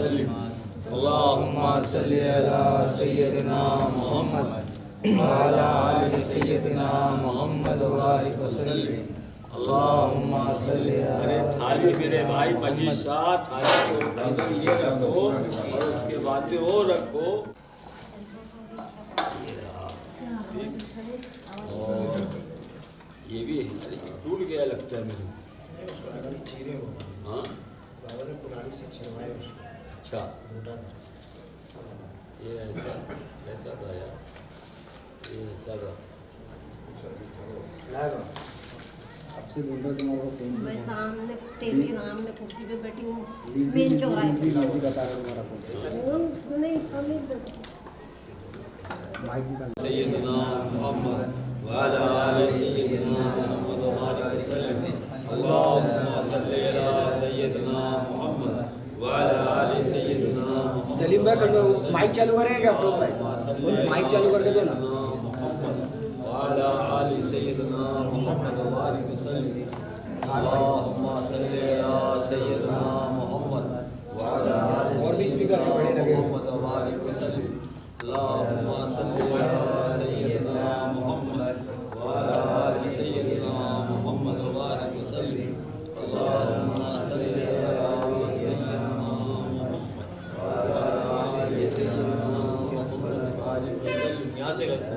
वसल्लिम। अल्लाहुम्मा सल्लि अला सय्यदिना मुहम्मद व अला आलि सय्यदिना मुहम्मद व बारिक वसल्लिम। अल्लाहुम्मा सल्लि अला। अरे थाली मेरे भाई मजीद साथ थाली के ऊपर ये रखो और उसके बाद में वो रखो। और ये भी अरे ये टूट गया लगता है मेरे को। हाँ पुरानी से छिड़वाए उसको। अच्छा टूटा था ये ऐसा ऐसा था यार, ये ऐसा था। आपसे बोल रहा तुम्हारा फोन मैं सामने टेबल के सामने कुर्सी पे बैठी हूँ, बेंच हो रहा है। इसी बता रहा तुम्हारा फोन नहीं सामने माइक निकाल। सय्यदना मुहम्मद व अला आलि सय्यदना मुहम्मद व बारिक वसल्लिम। अल्लाहुम्मा सल्लि अला सय्यदना मुहम्मद व अला आलि सय्यदना मुहम्मद। सलीम भाई खड़ो, माइक चालू करेंगे क्या फिरोज भाई? माइक चालू करके दो ना। मुहम्मद व अला आलि सय्यदना मुहम्मद व बारिक वसल्लिम। अल्लाहुम्मा सल्लि अला सय्यदना मुहम्मद व अला आलि और भी स्पीकर है बड़े लगे। मुहम्मद व बारिक वसल्लिम। अल्लाहुम्मा सल्लि अला सय्यदना मुहम्मद व अला आलि सय्यदना मुहम्मद व बारिक वसल्लिम। अल्लाहुम्मा सल्लि अला सय्यदना मुहम्मद व अला आलि सय्यदना मुहम्मद व बारिक वसल्लिम। यहाँ से करते हैं।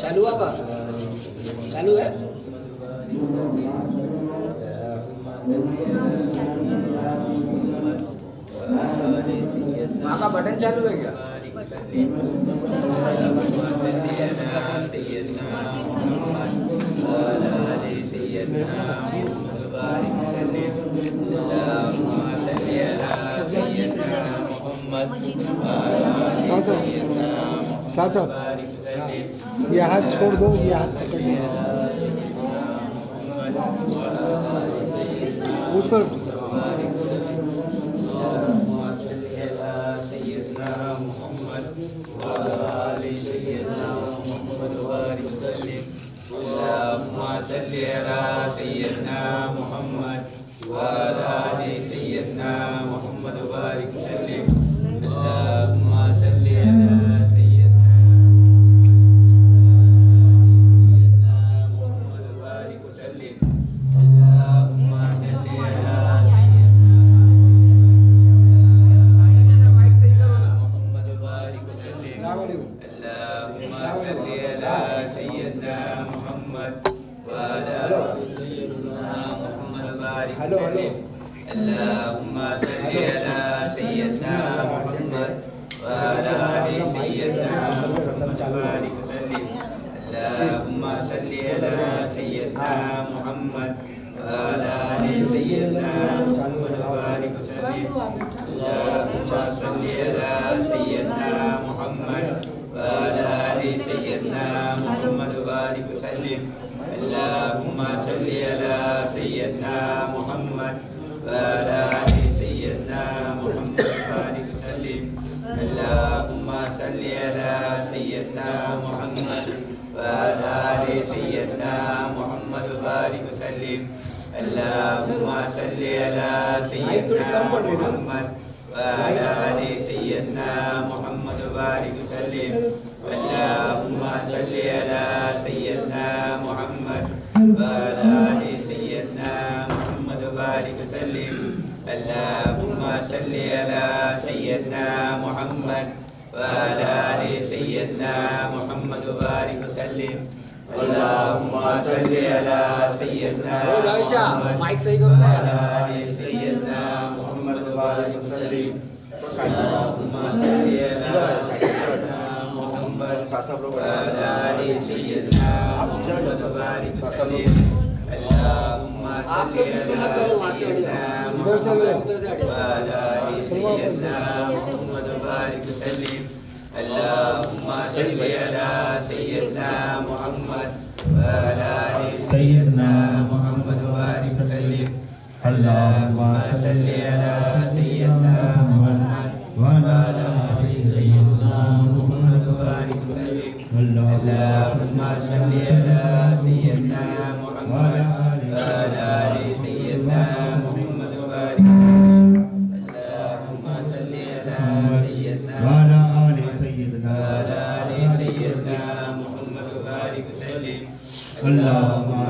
चालू आप चालू है? वहाँ का बटन चालू है क्या? साथ ये हाथ छोड़ दो, ये हाथ पकड़ लो। उस तरफ हेलो हेलो। अल्लाहुम्मा सल्लि अला सय्यदना मुहम्मद व अला आलि सय्यदना मुहम्मद व बारिक वसल्लिम। अल्लाहुम्मा सल्लि अला सय्यदना मुहम्मद व अला आलि सय्यदना मुहम्मद व बारिक वसल्लिम। अल्लाहुम्मा सल्लि अला सय्यदना मुहम्मद व अला आलि सय्यदना मुहम्मद व बारिक वसल्लिम। अल्लाहुम्मा सल्लि अला सय्यदना मुहम्मद व अला आलि सय्यदना मुहम्मद व बारिक वसल्लिम। अल्लाहुम्मा सल्लि अला सय्यदना मुहम्मद व अला आलि सय्यदना मुहम्मद व बारिक वसल्लिम। अल्लाहुम्मा सल्लि अला सय्यदना मुहम्मद व अला आलि सय्यदना मुहम्मद व बारिक वसल्लिम। अल्लाहुम्मा सल्लि अला सय्यदना मुहम्मद व अला आलि सय्यदना मुहम्मद व बारिक वसल्लिम। अल्लाहुम्मा सल्लि अला सय्यदना मुहम्मद व अला आलि सय्यदना मुहम्मद व बारिक वसल्लिम। अल्लाहुम्मा सल्लि अला सय्यदना माइक सही करो ना यार। आलि सय्यदना मुहम्मद व बारिक वसल्लिम। अल्लाहुम्मा सल्लि अला सय्यदना मुहम्मद व अला आलि सय्यदना मुहम्मद व बारिक वसल्लिम। अल्लाहुम्मा सल्लि अला सय्यदना मुहम्मद व अला आलि सय्यदना मुहम्मद व बारिक वसल्लिम। अल्लाहुम्मा सल्लि अला सय्यदना मुहम्मद व अला आलि सय्यदना मुहम्मद व बारिक वसल्लिम। अल्लाहुम्मा सल्लि अला सय्यदना मुहम्मद व अला आलि सय्यदना मुहम्मद व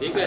ठीक है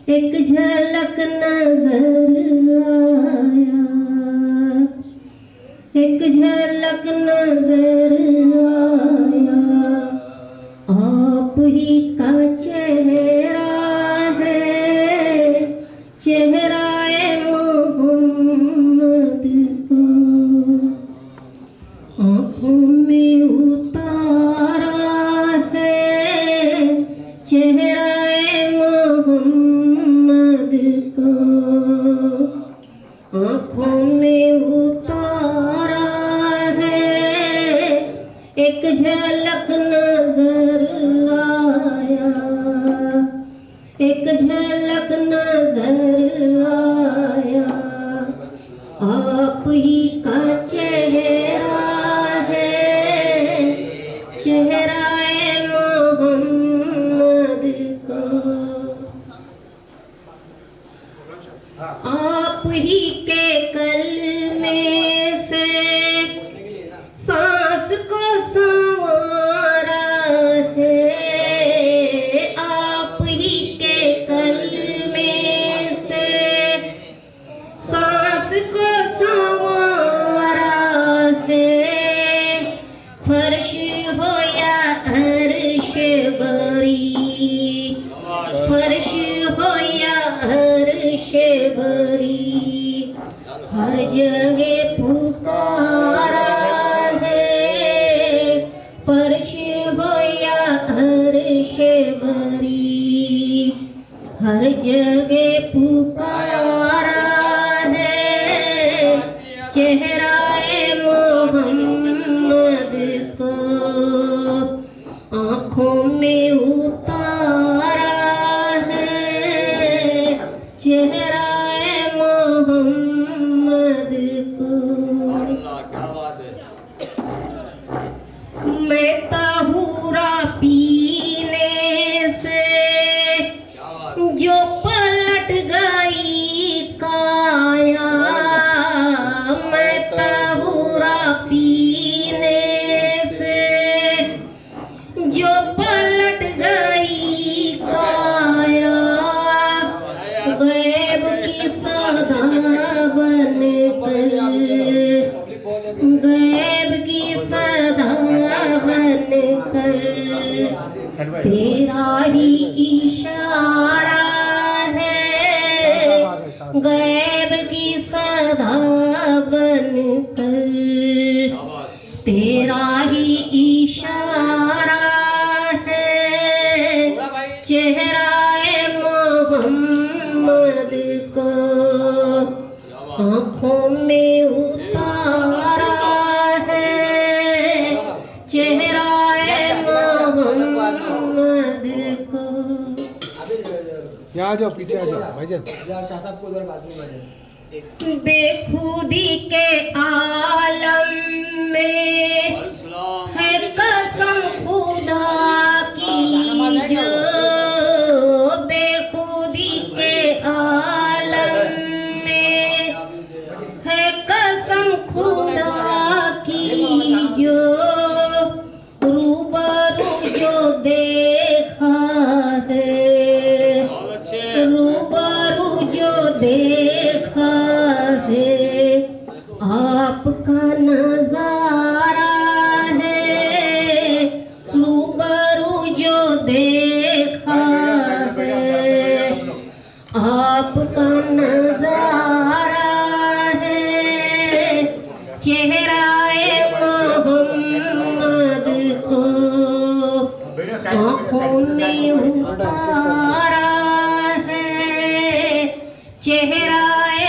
एक झलक नजर आया, एक झलक नजर आया, आप ही का चेहरा है, चेहराए मोहम्मद को आँखों में उतारा है, चेहराए मोहम्मद को आँखों में उतारा है, एक झलक नजर आया, एक झलक नजर आया, आप ही का चेहरा है, चेहराए मोहम्मद को आप ही के कलमे से सांस को संवारा है, आप ही के कलमे से सांस को संवारा है, फर्श हो या अर्श बरी, फर्श हो या अर्श बरी, हर जगह पुकारा है, फर्श हो या अर्श बरी, हर जगह पुकारा है, चेहराए मोहम्मद को आँखों में उतारा है, चेहराए मोहम्मद को क्या बात है मैं ताहूरा पीने से जो पलट गई काया, मैं ताहूरा पीने से जो पलट गई काया, गैब की सदा बनकर, गैब की सदा बनकर, तेरा ही इशारा है, गैब की सदा बनकर, तेरा ही इशारा है, चेहराए मोहम्मद को आँखों में उतारा है, चेहराए मोहम्मद को आ जाओ पीछे आ जाओ भाईजान। बेखुदी के आलम में है कसम खुदा की जो बेखुदी के आलम में है कसम खुदा की जो रूबरू जो देखा है रूबरू जो देखा है आपका नजारा है रूबरू जो देखा है आपका नजारा है चेहराए मोहम्मद को आँखों में उतारा है चेहराए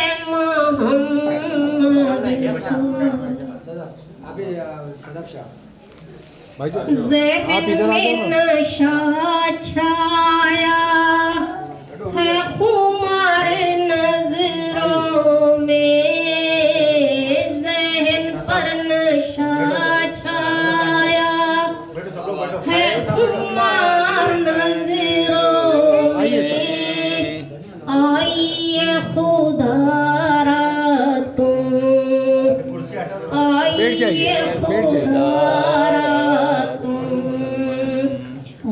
भाईजान आप इधर आ जाओ ना। नशा छाया है खुमार नजरों में ज़हन पर नशा छाया है खुमार नजरों में आइए खुदारा तुम आइए खुदारा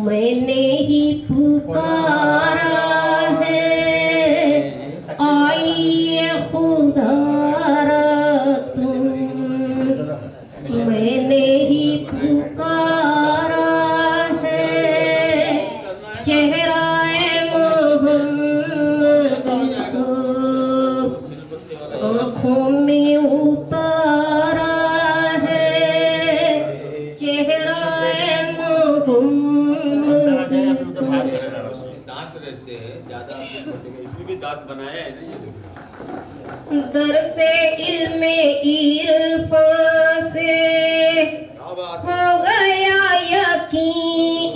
मैंने ही पुकारा है आइए खुदारा तुम मैंने ही पुकारा है चेहराए मोहम्मद को आँखों में उतारा है चेहराए मोहम्मद दांत रहते हैं ज्यादा, इसमें भी दांत बनाया है ना ये देखो। दर से इल्मे इरफान से हो गया यकीन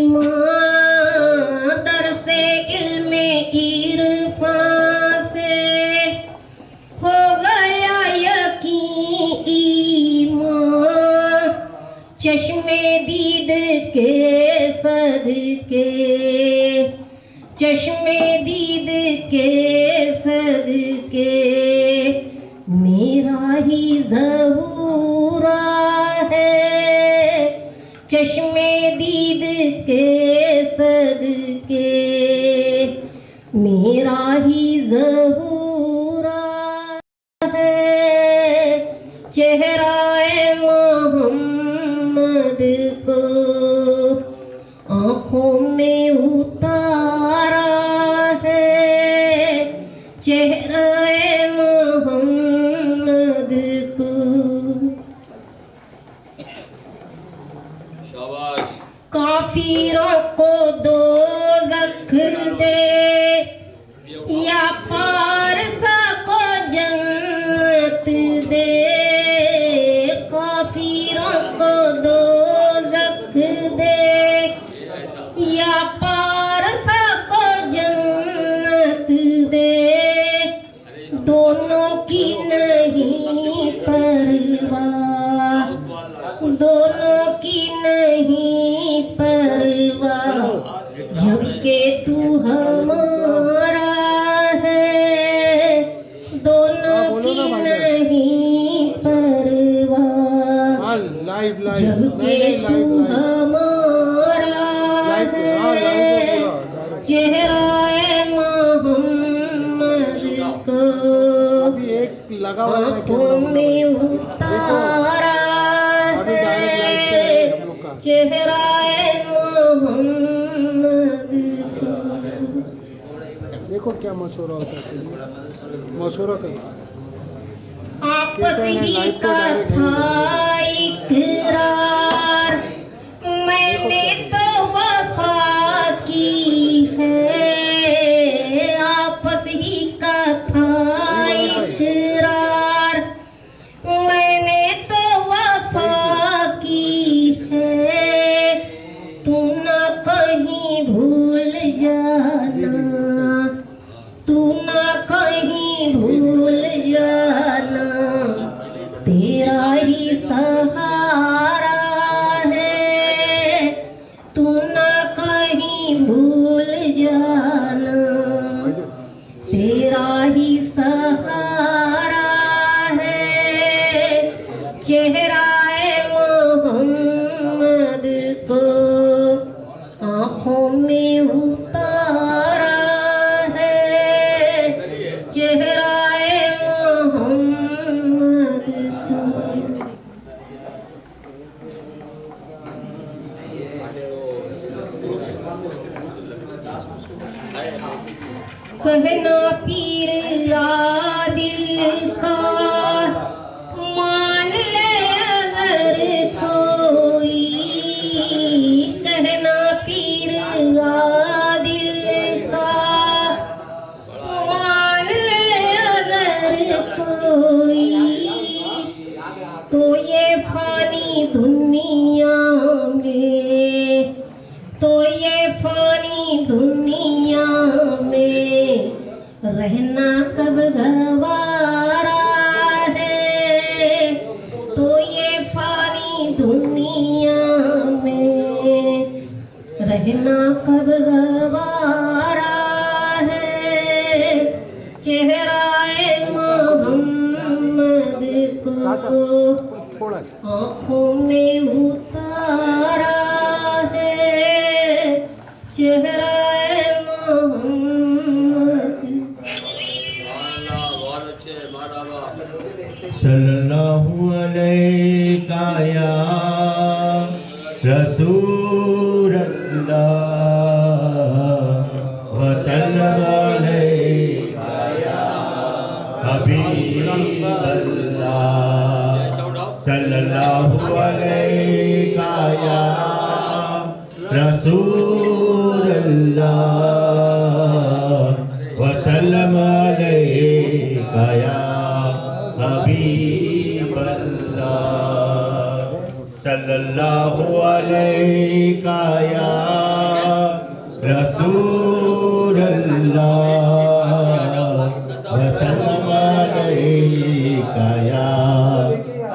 ईमान दर से इल्मे इरफान से हो गया यकीन ईमान चश्मे दीद के सदके चश्मे दीद के सदके मेरा ही ज़हूरा है चश्मे दीद के सदके मेरा ही ज़हूरा है चेहराए मोहम्मद को आँखों में उतारा है चेहराए मोहम्मद को शाबाश। काफिरों को दो दे या पारसा को जन्नत दे काफिरों को दो दे या पारसा को जन्नत दे दोनों की नहीं परवाह दोनों की नहीं परवाह जबकि तू हमारा है दोनों की नहीं परवाह लाइव लाइव जबकि तू हमारा है चेहराए मोहम्मद को अभी एक लगा हुआ है आँखों में उतारा है चेहराए मोहम्मद को देखो क्या मशवरा होता है मशवरा करो आपस ही का था इकरार मैंने तो वफा की है आपस ही का था इकरार मैंने तो वफा की है तू न कहीं भूल जाना तेरा ही सहारा है, तू न कहीं भूल जाना। तेरा ही सहारा है, चेहराए मोहम्मद को आँखों में उतारा है, चेहराए मोहम्मद को। कहना पीर आदिल का मान ले अगर कोई, कहना पीर आदिल का मान ले अगर कोई, तो ये फानी दुनिया में, तो ये फानी दुनिया में रहना कब गवारा है। तो ये फानी दुनिया में रहना कब गवारा है, चेहराए मोहम्मद को थोड़ा सा आँखों में उतारा है, चेहराए मोहम्मद। बहुत अच्छे माडावा। सल्लल्लाहु अलैका या रसूल अल्लाह व सल्लल्लाहु अलैका या हबीब अल्लाह। सल्लल्लाहु अलैका या रसूल अल्लाह व सल्लल्लाहु अलैका या हबीब अल्लाह। सल्लल्लाहु अलैका या रसूल अल्लाह व सल्लल्लाहु अलैका या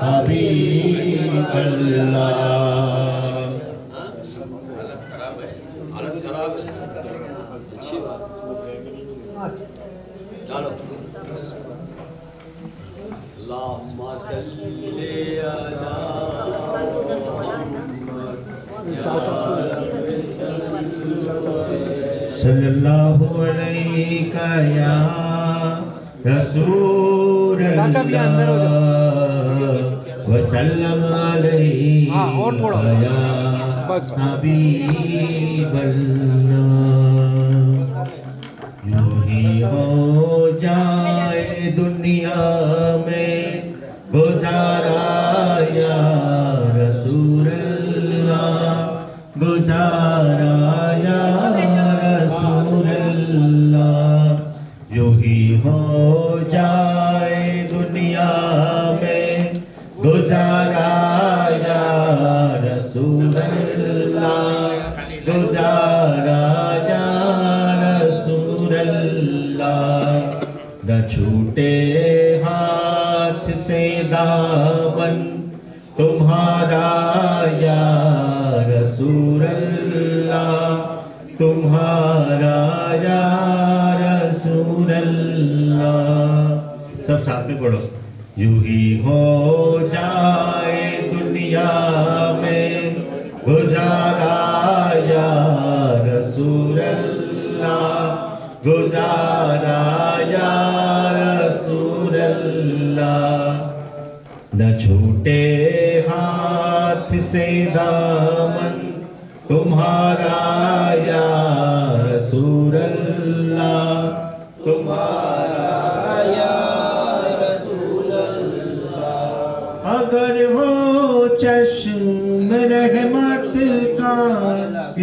हबीब अल्लाह। हालत खराब है, अच्छी बात। चलो अल्लाहुम्मा सल्ली अला सल्लल्लाहु अलैका या रसूल अल्लाह व सल्लल्लाहु अलैका या हबीब अल्लाह। यूं ही हो जाए दुनिया में गुजारा या रसूल अल्लाह, गुजारा या रसूल अल्लाह। यूं ही हो जाए दुनिया में गुजारा या रसूल अल्लाह, गुजारा या रसूल अल्लाह। न छूटे हाथ से दामन तुम्हारा या रसूल अल्लाह, तुम्हारा या रसूल अल्लाह। सब साथ में पढ़ो। यूं ही हो जाए दुनिया में गुजारा या रसूल अल्लाह, गुजारा या रसूल अल्लाह। न छूटे हाथ से दामन तुम्हारा या रसूल अल्लाह, तुम्हारा या रसूल अल्लाह। अगर हो चश्म रहमत का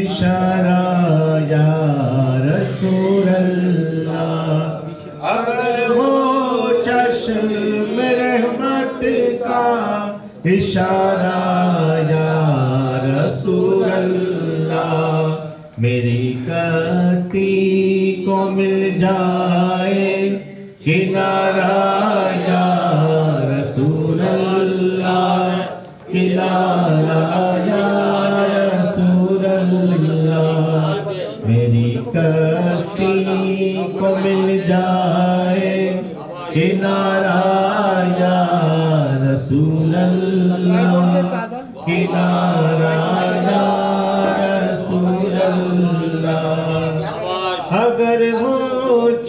इशारा या रसूल अल्लाह, अगर हो चश्म रहमत का इशारा या रसूल अल्लाह। मेरी कश्ती को मिल जाए किनारा या रसूल अल्लाह, लाला या रसूल अल्लाह। मेरी कश्ती को मिल जाए किनारा या रसूल अल्लाह, किनारा या रसूल अल्लाह। अगर हो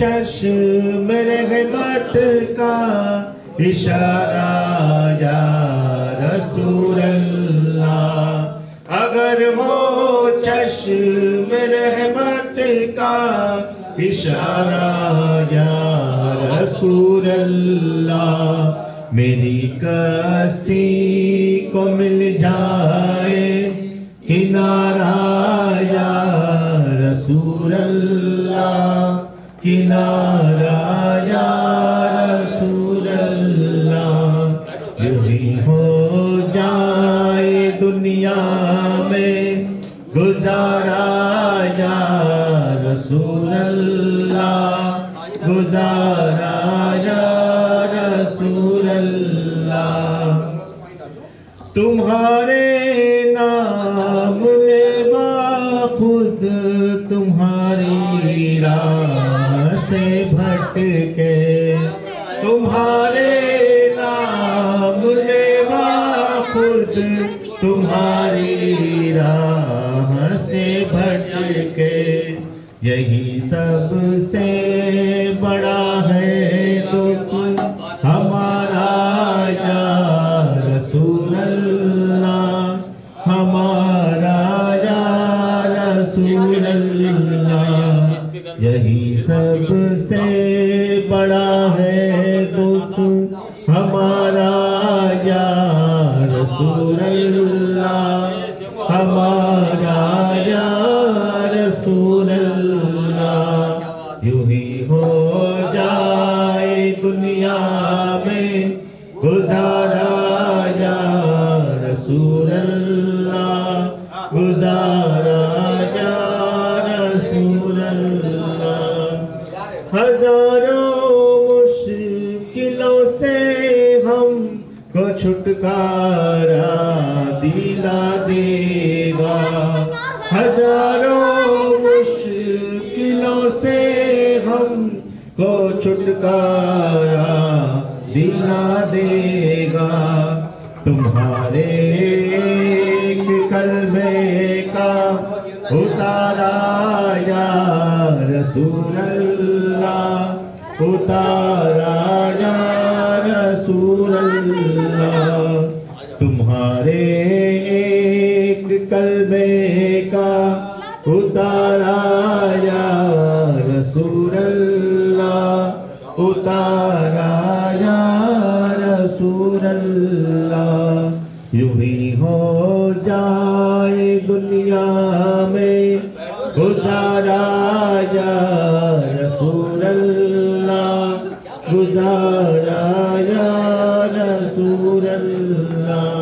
चश्म रहमत का इशारा या रसूल अल्लाह, अगर हो चश्म रहमत का इशारा या रसूल अल्लाह। मेरी कश्ती को मिल जाए किनारा या रसूल अल्लाह, किनारा या रसूल अल्लाह। यूं ही हो जाए दुनिया में गुजारा या रसूल अल्लाह, गुजारा या रसूल अल्लाह। तुम्हारे नाम लेवा खुद तुम्हारी राह से भटके, तुम्हारे नाम लेवा खुद तुम्हारी राह से भटके। यही सबसे बड़ा है दुख हमारा या रसूल अल्लाह, हमारा या रसूल अल्लाह। यही सबसे बड़ा है दुख हमारा या रसूल अल्लाह, हमारा या रसूल अल्लाह। यूं ही हो जाए दुनिया में गुजारा या रसूल अल्लाह, गुजारा या रसूल अल्लाह। हजारों मुश्किलों से हमको छुटकारा दिला देगा, हजारों मुश्किलों से हमको छुटकारा दिला देगा। तुम्हारे एक कलमे का उतारा या रसूल अल्लाह, उतारा या रसूल अल्लाह। तुम्हारे एक कलमे का उतारा या रसूल अल्लाह, उतारा या रसूल अल्लाह। यूं ही हो जाए दुनिया में गुजारा या रसूल अल्लाह, गुजारा या रसूल अल्लाह।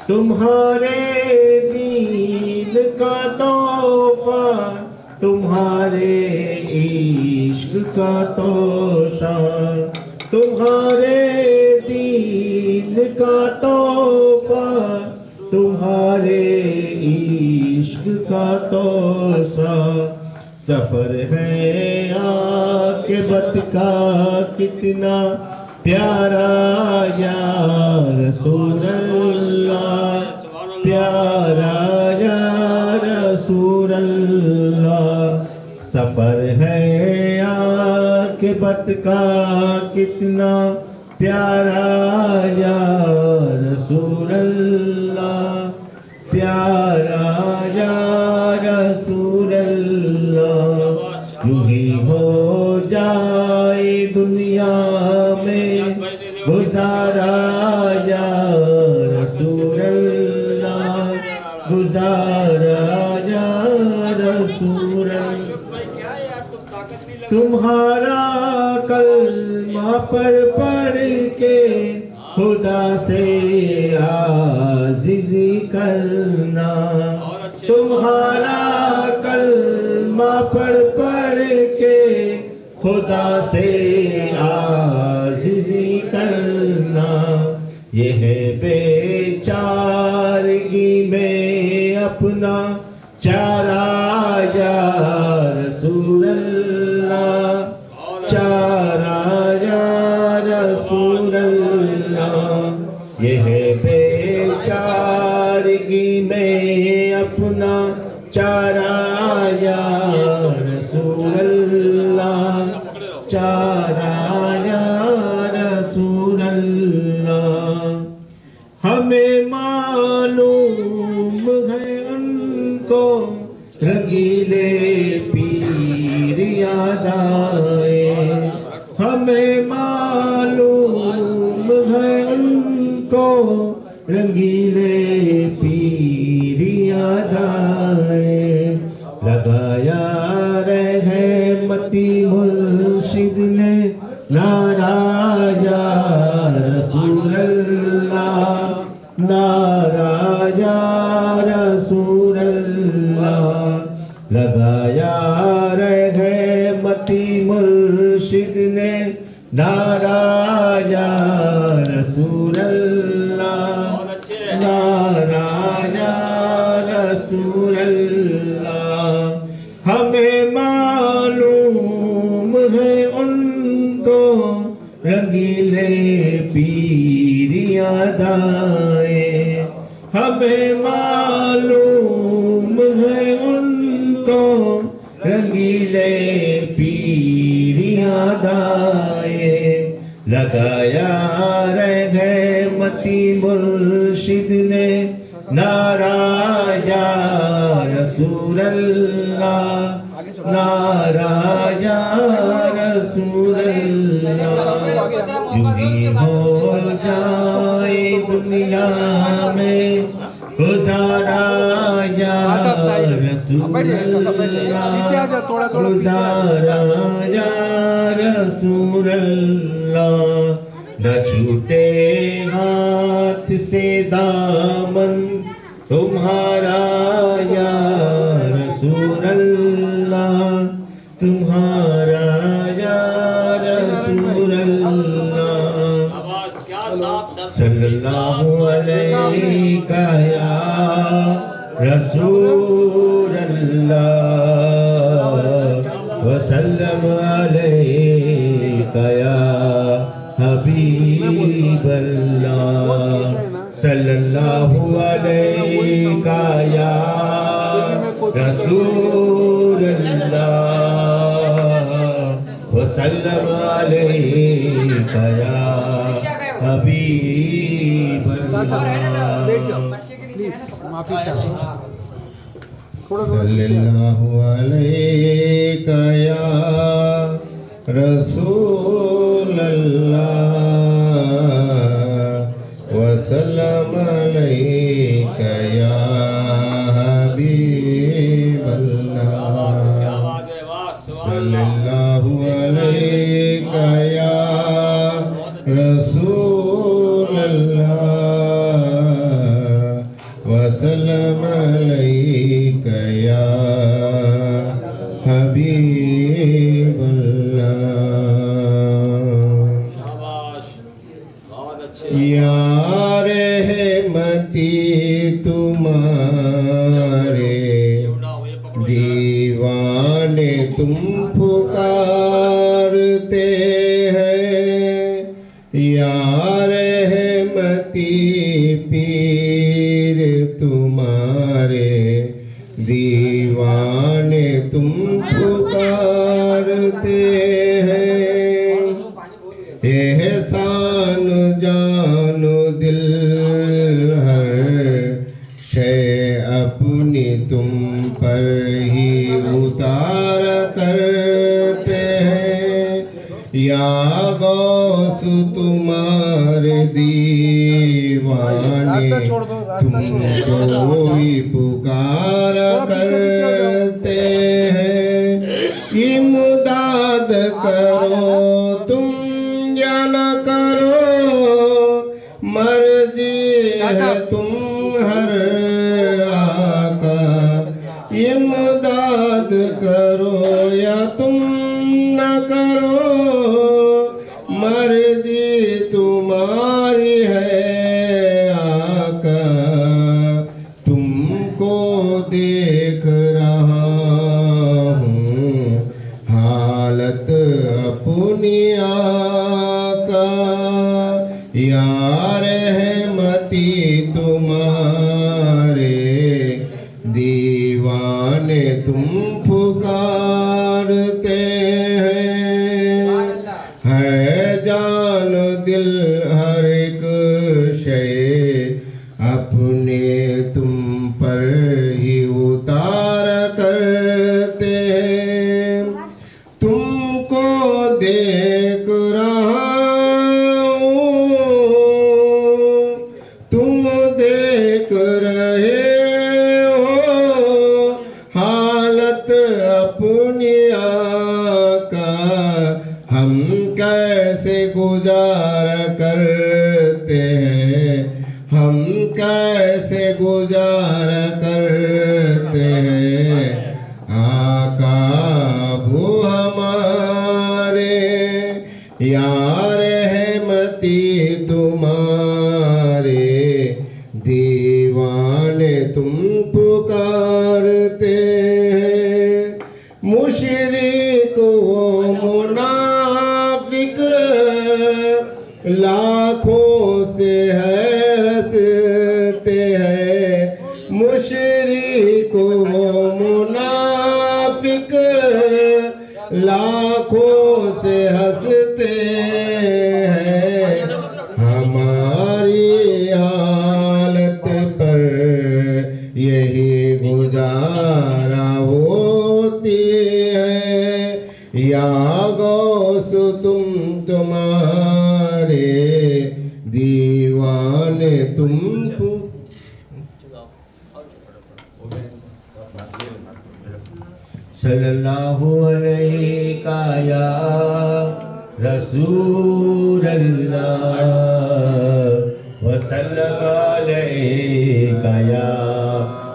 तुम्हारे दीन का तोहफा, तुम्हारे इश्क का तोशा, तुम्हारे दीन का तोहफा, तुम्हारे इश्क का तोशा। सफर है आक़िबत का कितना प्यारा या रसूल अल्लाह, प्यारा या रसूल अल्लाह। सफर है आक़िबत का कितना प्यारा या रसूल अल्लाह, प्यारा या रसूल अल्लाह। यूं ही हो जाए दुनिया में गुजारा या रसूल अल्लाह, गुजारा या रसूल अल्लाह। तुम्हारा कलमा पढ़ के खुदा से आजिज़ी करना, तुम्हारा कलमा पढ़ के खुदा से आजिज़ी करना। ये है बेचैनी चारगी में अपना चारा या रसूल अल्लाह, चारा या रसूल अल्लाह। यह बेचारगी में अपना चारा या रसूल अल्लाह, चारा या रसूल अल्लाह। हमें मालूम है उनको रंगीले पीर याद आए, हमें मालूम है उनको रंगीले पीर याद आए। लगाया रहमती मुर्शिद ने नारा या रसूल अल्लाह, नारा या रसूल अल्लाह। लगाया रहमती मुर्शिद ने नारा या रसूल अल्लाह, नारा या रसूल अल्लाह। हमें मालूम है उनको रंगीले पीर याद आए, हमें मालूम है उनको रंगीले पीर याद आए। लगाया रहमती मुर्शिद ने नारा या रसूल अल्लाह, नारा या रसूल अल्लाह। यूं हो जाए दुनिया में गुजारा या रसूल अल्लाह, गुजारा या रसूल अल्लाह। न छूटे हाथ से दामन तुम्हारा या रसूल अल्लाह, तुम्हारा या रसूल अल्लाह। सल्लल्लाहु अलैका या रसूल अल्लाह, वसल्लम अलैका या हबीब अल्लाह। सल्लल्लाहु अलैका या रसूल अल्लाह, वसल्लम अलैका या हबीब अल्लाह। माफी चाहते हैं। सल्लल्लाहु अलैका या रसूल अल्लाह, वसल्लम अलैका या हबीब अल्लाह। सल्लल्लाहु अलैका या रसूल अल्लाह, वसल्लम अलैका या हबीब अल्लाह। या रहमती तुम्हारे दीवाने तुम पुकारते हैं, या रहमती पीर तुम्हारे दीवाने तुम पुकारते हैं। एहसान जानो दिल हर शय अपनी तुम पर ही उतार करते हैं, या गौस तुम्हारे दीवाने तुमको ही पुकार करते हैं। इमदाद करो तुम या न करो, मर्जी है तुम हर आका। इमदाद करो या तुम न करो, मर्जी तुम्हारी है आका। या रहमती तुम्हारे दीवाने तुम पुकारते हैं। है जान दिल हर एक शय अपने तुम पर ही उतार करते हैं। तुमको देख रहा हूँ, तुम देख रहे हो हालत अपनी आका, हम कैसे गुजारा करते हैं, हम कैसे गुजारा करते हैं। आका वो हमारे या रहमती तुम्हारे दीवाने तुम पुकारते हैं। मुशरिक वो मुनाफिक लाखों से है हंसते हैं। मुशरिक वो मुनाफिक लाखों से हंसते हैं। हमारी हालत पर यही गुजारा होती है। या गौस तुम तुम्हारे दीवाने तुम सल्लल्लाहु अलैका या रसूल अल्लाह व सल्लल्लाहु अलैका या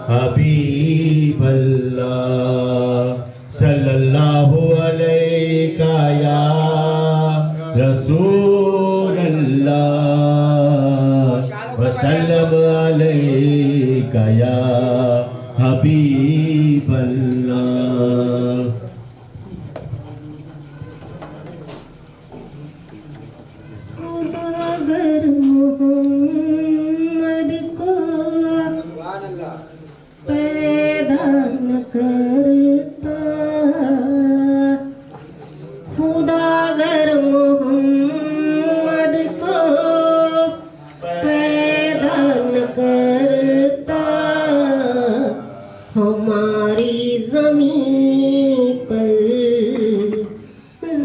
हबीब अल्लाह। सल्लल्लाहु अलैका या रसूल अल्लाह व सल्लल्लाहु अलैका या हबीब अल्लाह। अगर मोहम्मद को पैदा न करता खुदा, अगर मोहम्मद को पैदा न करता हमारी ज़मीन पर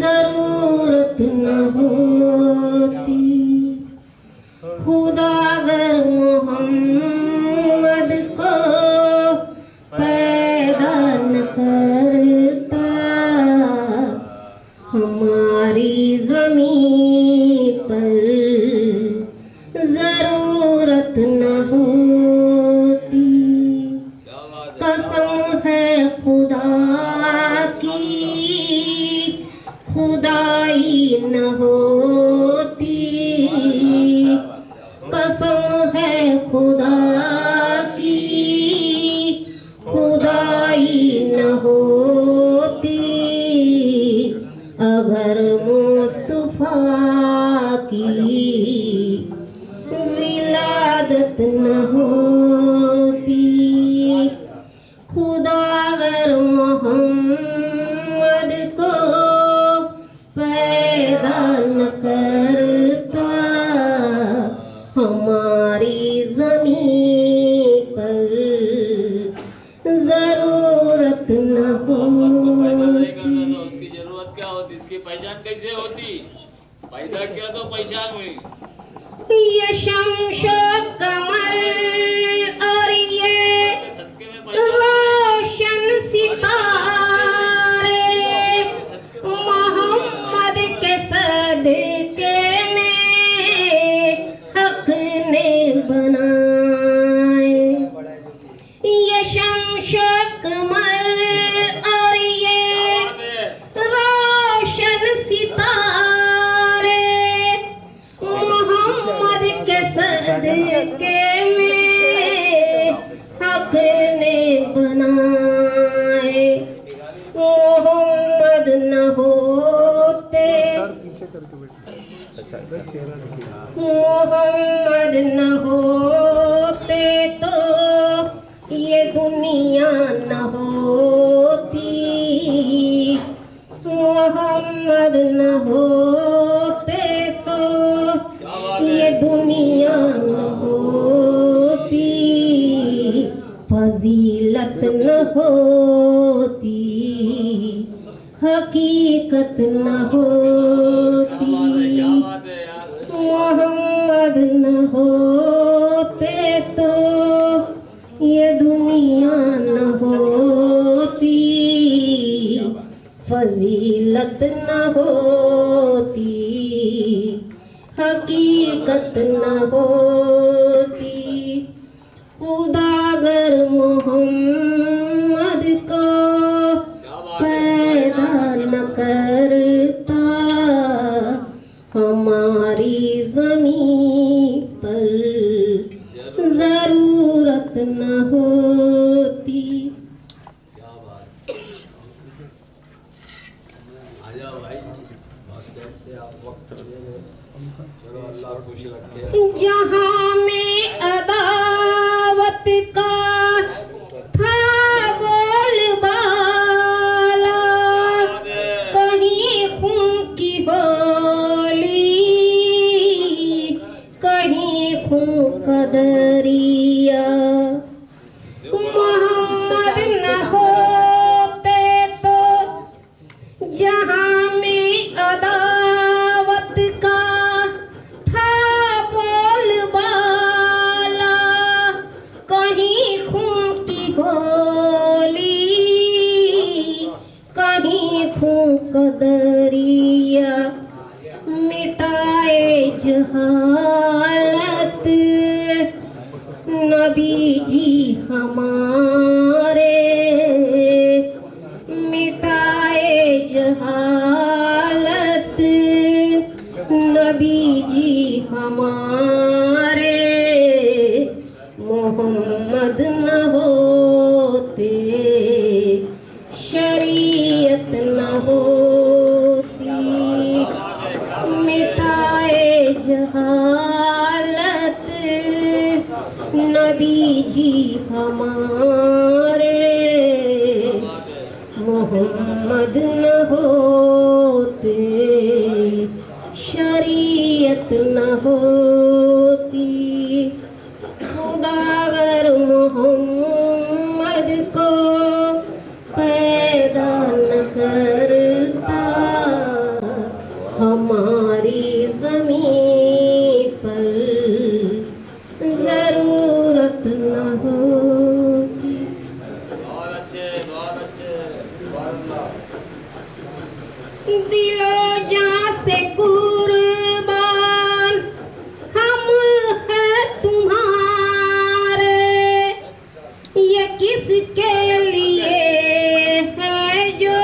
ज़रूरत न होती। खुदा अगर मोहम्मद को पैदा न करता हमारी ज़मीन पर ज़रूरत न होती। कसम है खुदा की खुदाई न होती। कसम है खुदा की खुदाई न होती। अगर मुस्तफा की विलादत न होती। खुदा अगर मोहम्मद को पैदा न करता हमारी ज़मीन पर ज़रूरत न होती। उसकी जरूरत क्या होती, इसकी पहचान कैसे होती? पैदा किया तो पहचान हुई। ये शम्शो कमर और ये रोशन सितारे मोहम्मद के सदके में हक ने बनाए। ये शम्शो कमर और ये रोशन सितारे मोहम्मद के सदके में हक ने बनाए। मोहम्मद न होते मोहम्मद मोहम्मद न होते तो ये दुनिया न होती, मोहम्मद न होते तो ये दुनिया न होती, फजीलत न होती, हकीकत न होती, मोहम्मद न होते तो ये दुनिया न होती, फजीलत न होती, हकीकत न होती। खुदा अगर मोहम्मद को पैदा न करता, हमारी ज़मीन पर ज़रूरत न होती। क्या बात। आ जाओ भाई, बहुत टाइम से आप वक्त ले रहे हो। चलो अल्लाह खुश रखे। जहाँ में अदावत का था बोलबाला, कहीं खून की बोली, कहीं खून का दरिया, मोहम्मद न होते तो जहाँ में अदावत का था बोलबाला, कहीं खून की बोली, कहीं खून का दरिया, मिटाए जहालत नबी जी हमारे, मिटाए जहालत नबी जी हमारे, मोहम्मद न होते शरीयत न होती, मिटाए जहालत नबी जी हमारे, मोहम्मद न होते शरीयत न होती। खुदा अगर मोहम्मद को पैदा न करता, हमारी ज़मीन पर ज़रूरत न होती। बहुत अच्छे, बहुत अच्छे। दिलो जान से कुर्बान हम हैं तुम्हारे, ये किसके लिए है जो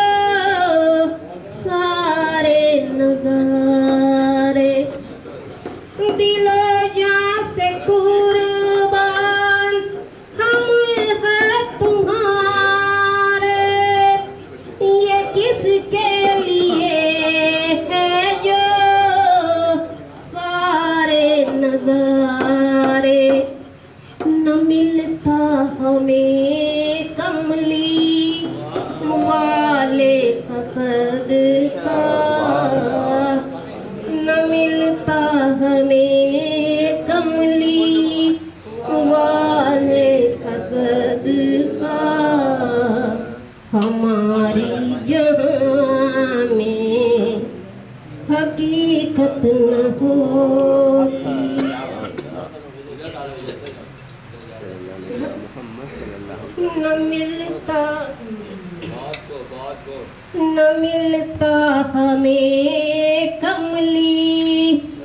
सारे नज़ारे, दिलो जान से कुर्बान हम हैं तुम्हारे, ये किसके लिए है जो सारे नज़ारे, न मिलता हमें कमली वाले का सदका, न मिलता हमें कमली वाले का सदका, हमारी जहाँ में हकीकत न होती। न मिलता न मिलता हमें कमली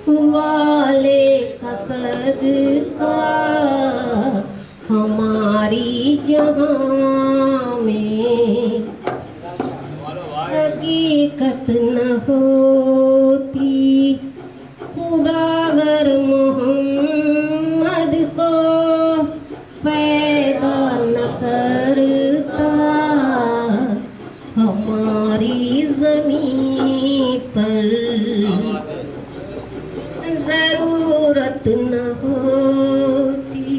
वाले का सदका, हमारी जहाँ में हकीकत न होती। खुदा अगर मोहम्मद को पैदा न करता, हमारी ज़मीन पर ज़रूरत न न होती।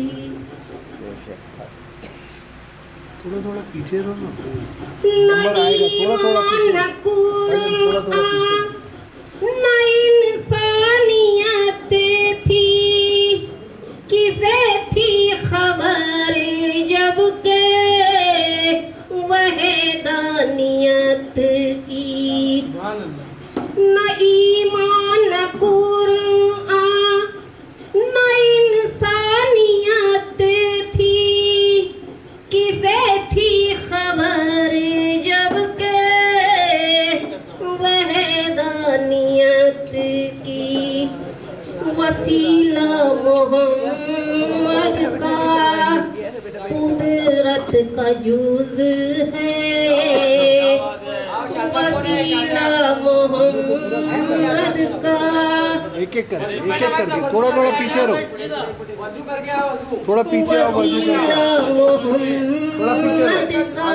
थोड़ा थोड़ा पीछे रहो ना, नंबर आएगा। थोड़ा थोड़ा पीछे, थोड़ा थोड़ा पीछे। न इंसानियत थी, किसे थी खबर जब के वहदानियत की। न ईमान न कुरान न इंसानियत थी, किसे थी खबर जब के वहदानियत की। वसीला मोहम्मद का कुदरत का जुज है। वसीला मोहम्मद का एक एक करके थोड़ा थोड़ा पीछे रहो, थोड़ा पीछे आओ, वसीला मोहम्मद का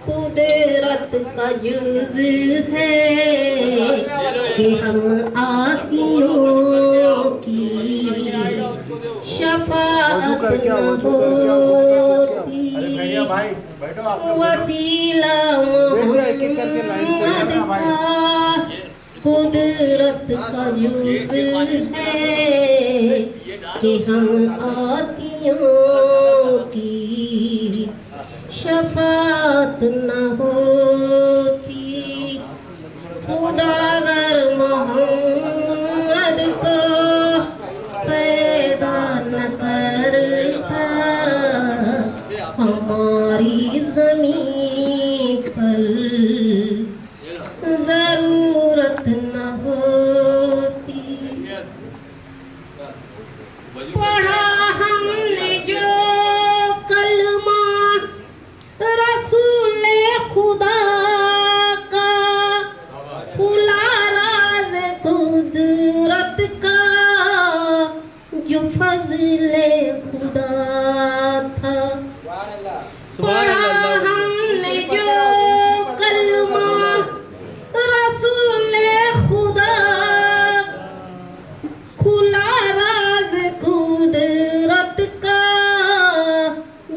कुदरत का जुज है कि हम आसियों की शफाअत न होती। भाई बैठो आप। वसीला मोहम्मद का कुदरत का जुज है कि हम आसियों की शफाअत न होती। खुदागर मोहम्मद को पैदा न करता, हमारी ज़मीन पर ज़रूरत न होती। पढ़ा हमने जो कलमा रसूल खुदा का, खुला राज कुदरत का जो फज़ले खुदा था। पढ़ा हमने जो कलमा रसूल खुदा, खुला राज कुदरत का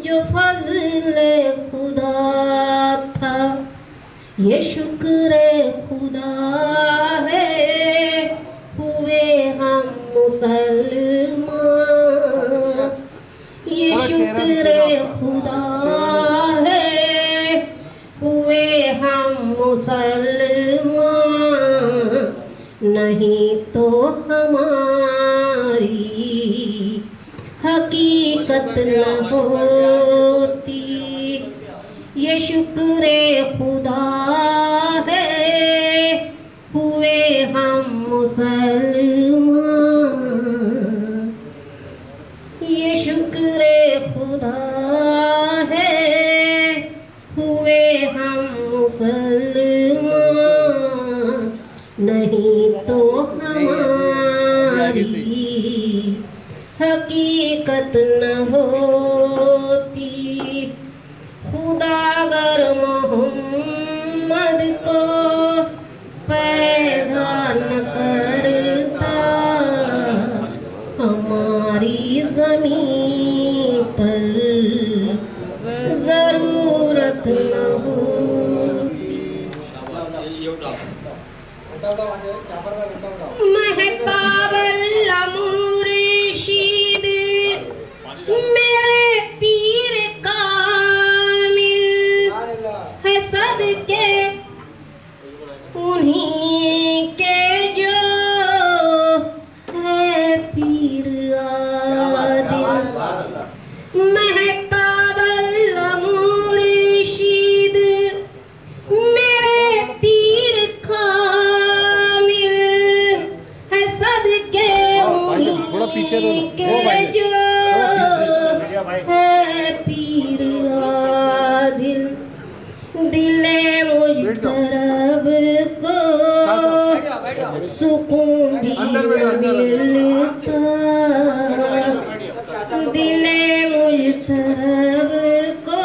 जो फज़ले खुदा था। ये शुक्र खुदा है हुए हम मुसलमान। ये शुक्र खुदा है हुए हम मुसलमान, नहीं तो हमारी हकीकत न होती। ये शुक्र खुदा है हुए हम मुसलमान। ये शुक्र खुदा है हुए हम मुसलमान, नहीं तो हमारी हकीकत न होती। खुदागर मोहम्मद को पैदा न करता, हमारी ज़मीन पर ज़रूरत न होती। महताबल्ला मुर्शिद मेरे पीर कामिल है सदके उन्हीं के जो है पीर आदिल। महताबल्ला मुर्शिद मेरे पीर कामिल है सदके थोड़ा पीछे रहो, के जो है पीर आदिल। दिले मुजतरब को सुकून भी मिलता, दिले मुजतरब को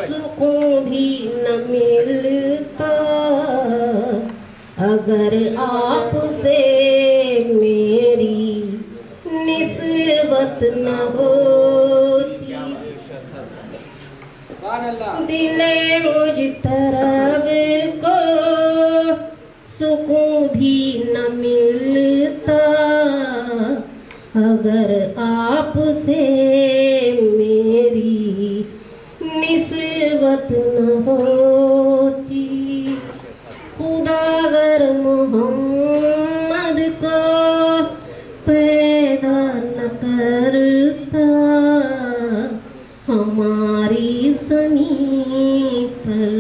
सुकून भी न मिलता। अगर आपसे मेरी जरूरत न होती, दिले मुझ तरफ को सुकून भी न मिलता, अगर आपसे मेरी निस्बत न होती। खुदा अगर मोहम्मद को पैदा न करता, हमारी ज़मीन पर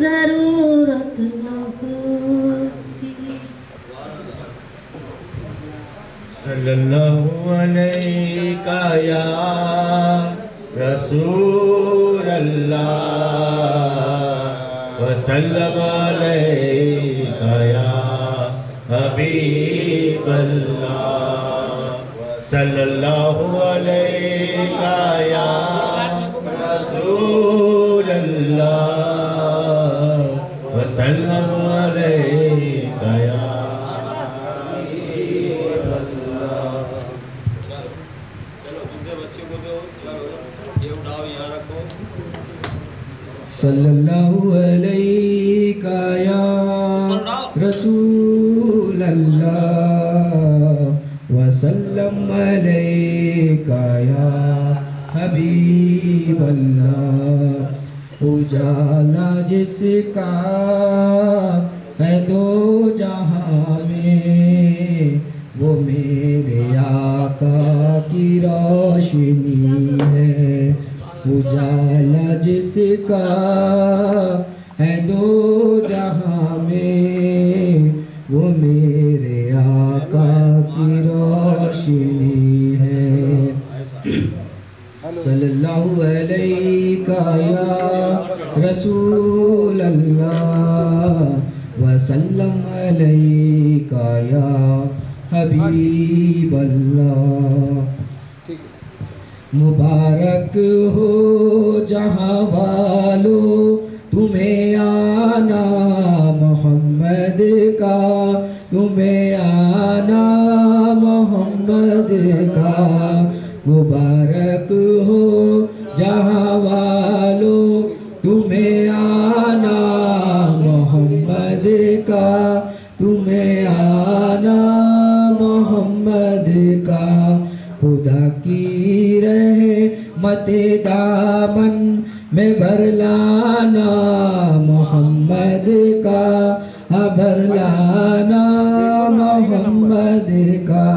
ज़रूरत न होती। सल्लल्लाहु अलैका या रसूल अल्लाह वसल्लम अलैका या हबीब अल्लाह। सल्लल्लाहु अलैका या रसूल अल्लाह वसल्लम अलैका या सल्लल्लाहु अलैका या रसूल अल्लाह वसल्लम अलैका या हबीब अल्लाह। उजाला जिसका है दो जहां में, वो मेरे आका की रोशनी है। उजाला जिसका है दो जहां में, वो मेरे आका की रोशनी है। सल्लल्लाहु अलैका या रसूल अल्लाह वसल्लम अलैका या हबीब अल्लाह। मुबारक हो जहाँ वालों तुम्हें आना मोहम्मद का, तुम्हें आना मोहम्मद का। मुबारक हो जहाँ वालों तुम्हें आना मोहम्मद का, तुम्हें आना मोहम्मद का। खुदा की रहमते दामन में भर लाना मोहम्मद का, भर लाना मोहम्मद का।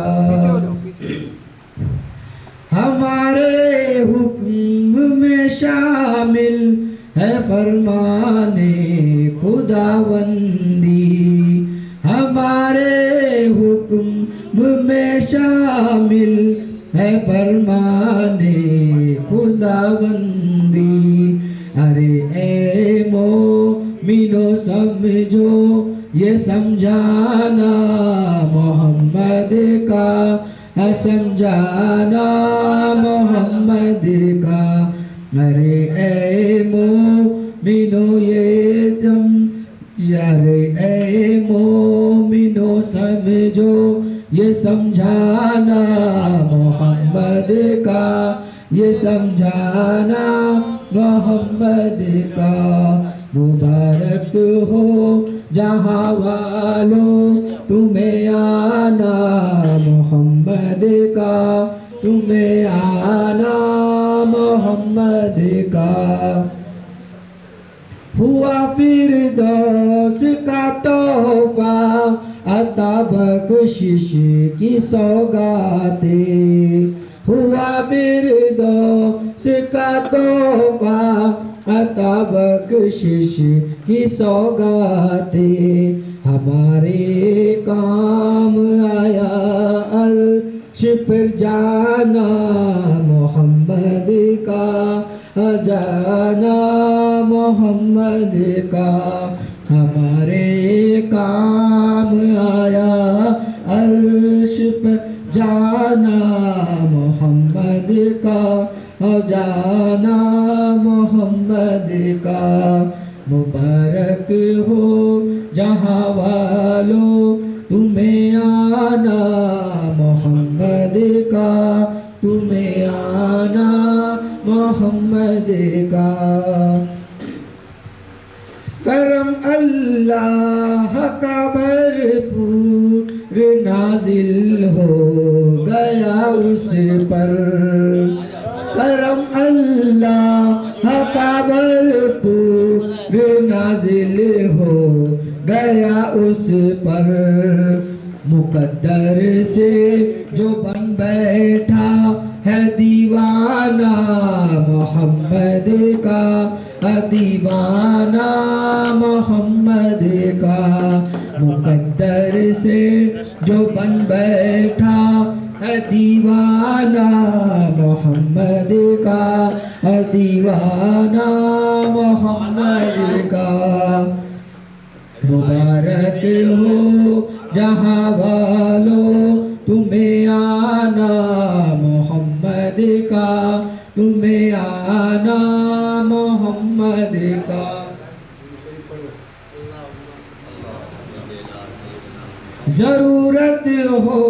हमारे हुक्म में शामिल है फरमाने खुदावंदी, हमारे हुक्म में शामिल है फरमाने खुदावंदी। अरे ए मोमिनो समझो ये समझाना मोहम्मद का, समझाना मोहम्मद का। अरे ए मोमिनो ये अरे ए मोमिनो समझो ये समझाना मोहम्मद का, ये समझाना मोहम्मद का। मुबारक हो जहाँ वालों तुम्हें आना मोहम्मद का, तुम्हें आना मोहम्मद का। हुआ फिरदौस का तोहफा अता बख्शिश की सौगाते, हुआ फिरदौस का तोहफा अता बख्शिश की सौगाते। हमारे काम आया अर्श पर जाना मोहम्मद का, जाना मोहम्मद का। हमारे काम आया अर्श पर जाना मोहम्मद का, जाना मोहम्मद का। मुबारक हो जहाँ वालों तुम्हें आना मोहम्मद का, मोहम्मद का। करम अल्लाह का भरपूर नाजिल हो गया उस पर। करम अल्लाह का भरपूर नाजिल हो गया उस पर। मुकद्दर से जो बन बैठा है दीवाना मोहम्मद का, दीवाना मोहम्मद का। मुकद्दर से जो बन बैठा है दीवाना मोहम्मद का, दीवाना मोहम्मद का। मुबारक हो जहाँ वालों तुम्हें आना मोहम्मद का, तुम्हें आना मोहम्मद का। जरूरत हो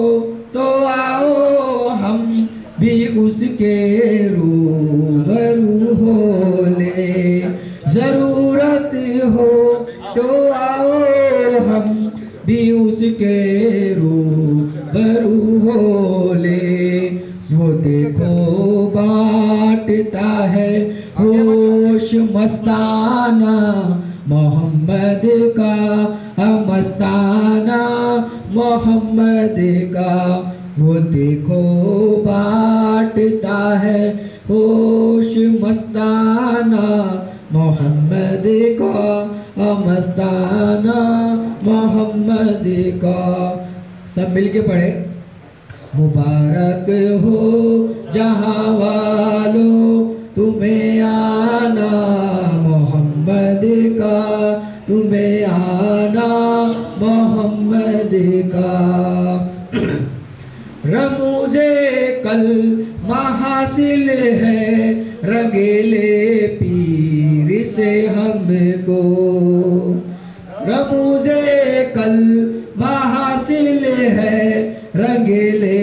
तो आओ हम भी उसके रूबरू हो ले। जरूरत हो तो आओ हम भी उसके रूबरू हो ले। वो देखो बांटता है होश मस्ताना मोहम्मद का, मस्ताना मोहम्मद का। वो देखो बांटता है होश मस्ताना मोहम्मद का, मस्ताना मोहम्मद का। सब मिलके पढ़े। मुबारक हो जहाँ वालों तुम्हें आना मोहम्मद का, तुम्हें आना मोहम्मद का। रमूज़े कल महासिल है रंगेले पीर से हमको। रमूज़े कल महासिल है रंगेले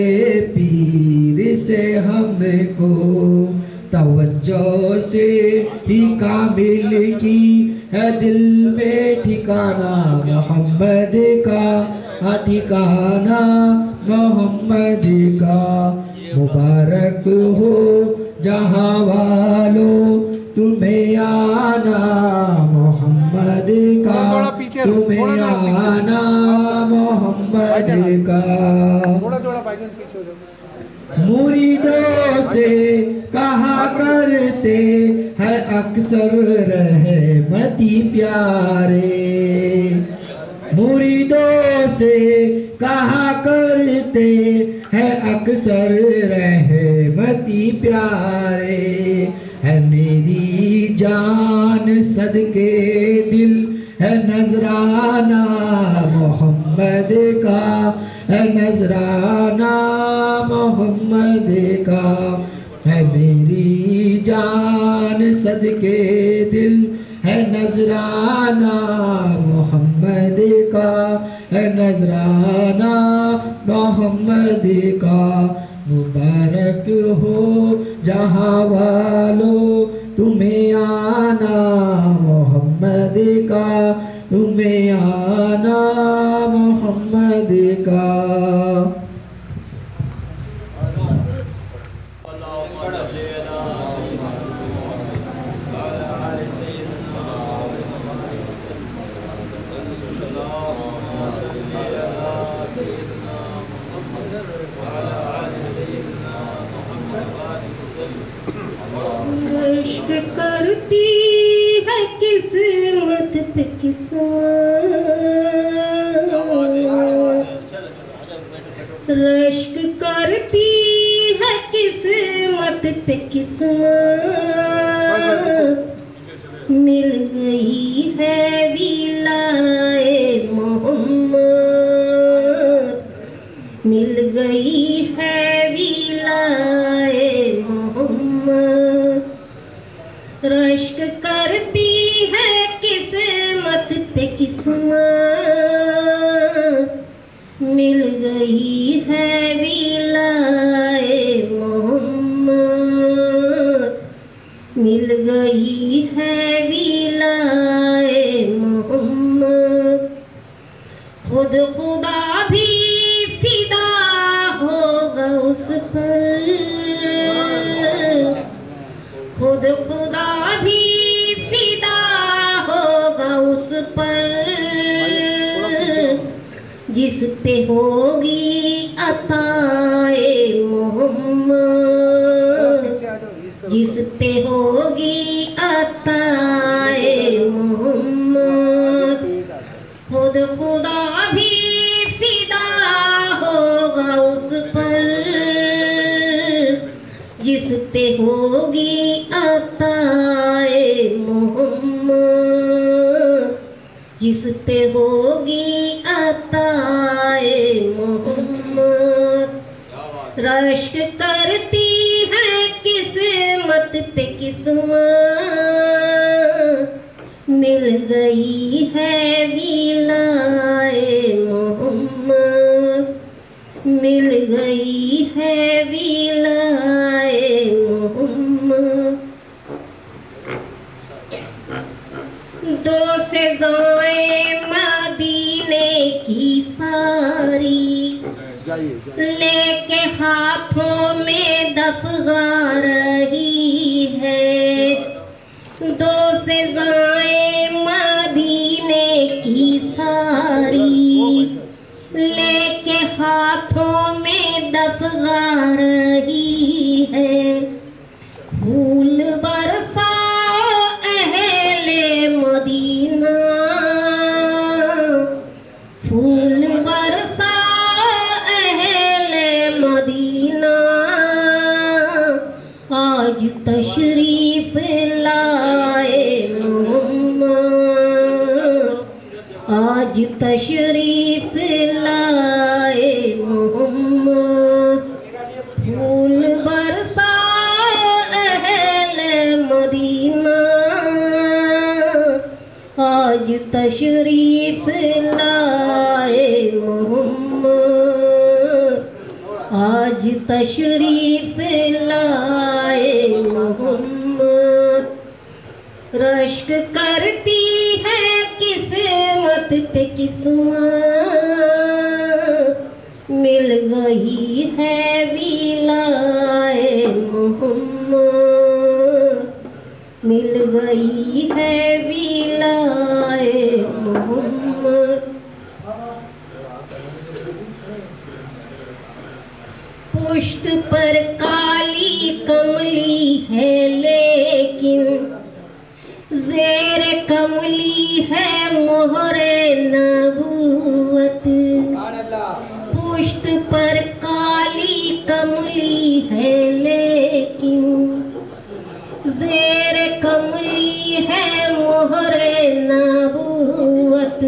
पीर से हमको। तवज्जो से ही कामिल की है दिल में ठिकाना मोहम्मद का, ठिकाना मोहम्मद का। मुबारक हो जहाँ वालों तुम्हें आना मोहम्मद का, तुम्हें आना मोहम्मद का। थोड़ा भाईजान पीछे हो जाओ। मुरीदों से कहा करते हैं अक्सर रहमती प्यारे। मुरीदों से कहा करते हैं अक्सर रहमती प्यारे। है मेरी जान सदके दिल है नजराना मोहम्मद का, है नजराना मोहम्मद का। है मेरी जान सदके दिल है नजराना मोहम्मद का, है नजराना मोहम्मद का। मुबारक हो जहाँ वालों तुम्हें आना मोहम्मद का, तुम्हें आना मोहम्मद का। इश्क करती है किस्मत पे रश्क करती है किस्मत पे किस्मत। मिल गई है विलाए मोहम्मद, मिल गई है विलाए मोहम्मद। रश्क करती है किस्मत पे किस्मत। मिल गई है विलाए मोहम्मद, मिल गई है विलाए मोहम्मद। खुद खुदा भी फिदा होगा उस पर, खुद खुदा भी फिदा होगा उस पर, जिस पे होगी अताए मोहम्मद, जिस पे होगी अताए मोहम्मद। खुद खुदा भी फिदा होगा उस पर, जिस पे होगी अताए मोहम्मद, जिस पे होगी अताए मोहम्मद। रश्क करती है किस्मत पे किस्मत, मिल गई है विलाए मोहम्मद, मिल गई है विलाए मोहम्मद। दो से जाए मदीने की सारी, लेके हाथों में दफगा रही है। दो से जाए मदीने की सारी, लेके हाथों में दफगा रही है। फूल बरसाओ अहले मदीना, फूल बरसाओ अहले मदीना। आज तशरीफ लाए मोहम्मद, आज तशरीफ लाए मोहम्मद। फूल बरसाओ अहले मदीना, आज तशरीफ लाए मोहम्मद, आज तशरीफ लाए मोहम्मद। रश्क करती है किस्मत पे किस्मत, मिल गई है विलाए मोहम्मद, मिल गई है विलाए मोहम्मद। पुष्ट पर काली कमली है लेकिन ज़ेर कमली है मोहरे नबूवत। पुष्ट पर काली कमली है लेकिन ज़ेर कमली है मोहरे नबूवत।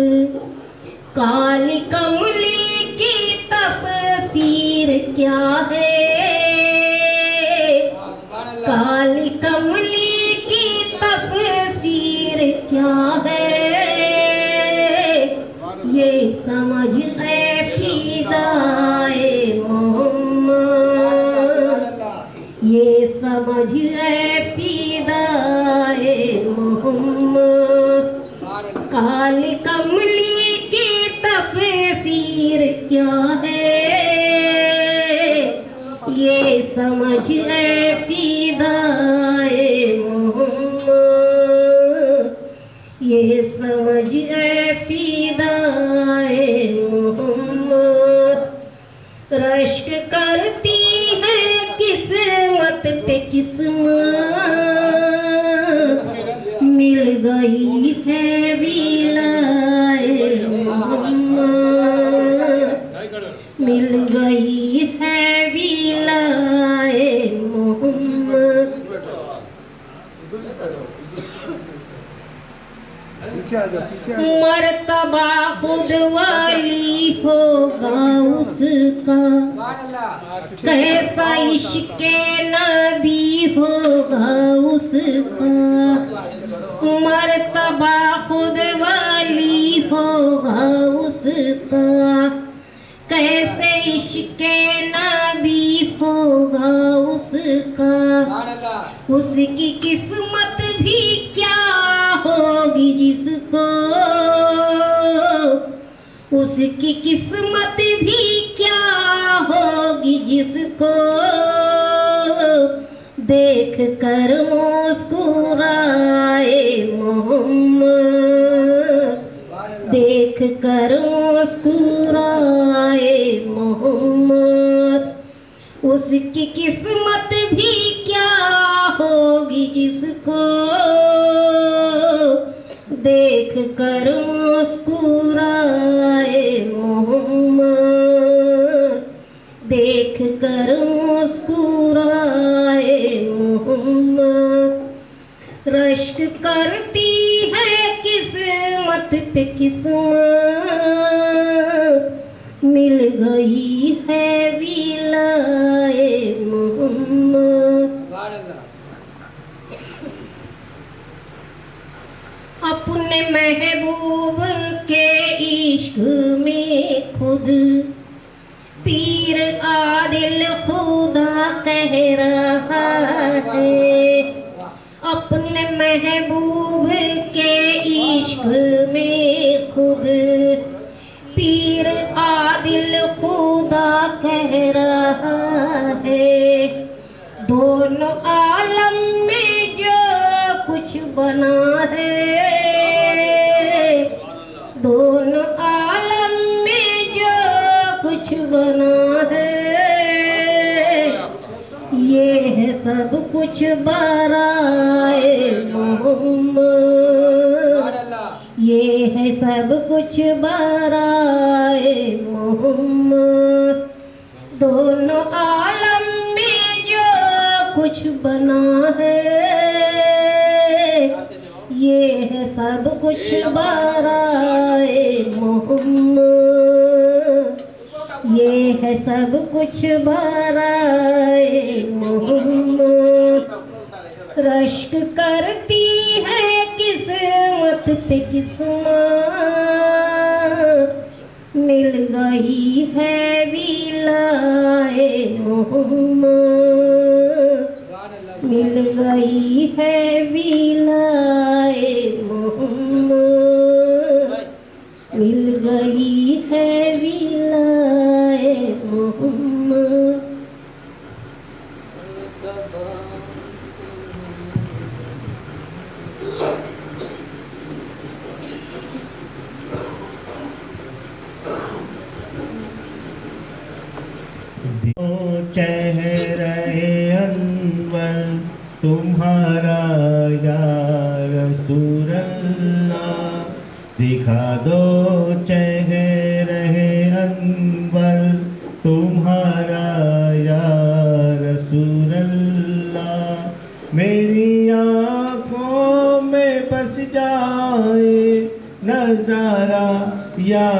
काली कमली की तफसीर क्या है, काली कमली की तफसीर क्या है। ये समझ है फिदाए मोहम्मद, ये समझ है फिदाए मोहम्मद। काली कमली की तफसीर क्या है, ये समझ है फिदाए मोहम्मद, ये समझ है फिदाए मोहम्मद। रश्क करती है किस्मत पे किस्मत, मिल गई है विलाए मोहम्मद, मिल गई है विलाए मोहम्मद। मर्तबा खुद वाली होगा उसका, कैसा इश्क़ नबी होगा उसका। मर्तबा खुद वाली होगा उसका, कैसे इश्क़ नबी होगा उसका। उसकी किस्मत भी उसकी किस्मत भी क्या होगी जिसको देख कर मुस्कुराए मोहम्मद, देख कर मुस्कुराए मोहम्मद। उसकी किस्मत भी क्या होगी जिसको देख कर मुस्कुराए मोहम्मद, देख कर मुस्कुराए मोहम्मद। रश्क करती है किस्मत पे किस्मत, मिल गई है विलाए मोहम्मद। अपने महबूब के इश्क में खुद पीर आदिल खुदा कह रहा है। अपने महबूब के इश्क में खुद पीर आदिल खुदा कह रहा है। दोनों आलम में जो कुछ बना है, दोनों आलम में जो कुछ बना है, ये है सब कुछ बराए मोहम्मद, ये है सब कुछ बराए मोहम्मद। दोनों आलम में जो कुछ बना है, ये है सब कुछ बराए मोहम्मद, ये है सब कुछ बराए मोहम्मद। रश्क करती है किस्मत पे किस्मत, मिल गई है विलाए मोहम्मद, मिल गई है विलाए मोहम्मद, मिल गई है विलाए मोहम्मद। चेहरे अनवर तुम्हारा या रसूलल्लाह, दिखा दो चेहरे अनवर तुम्हारा या रसूलल्लाह। मेरी आँखों में बस जाए नजारा या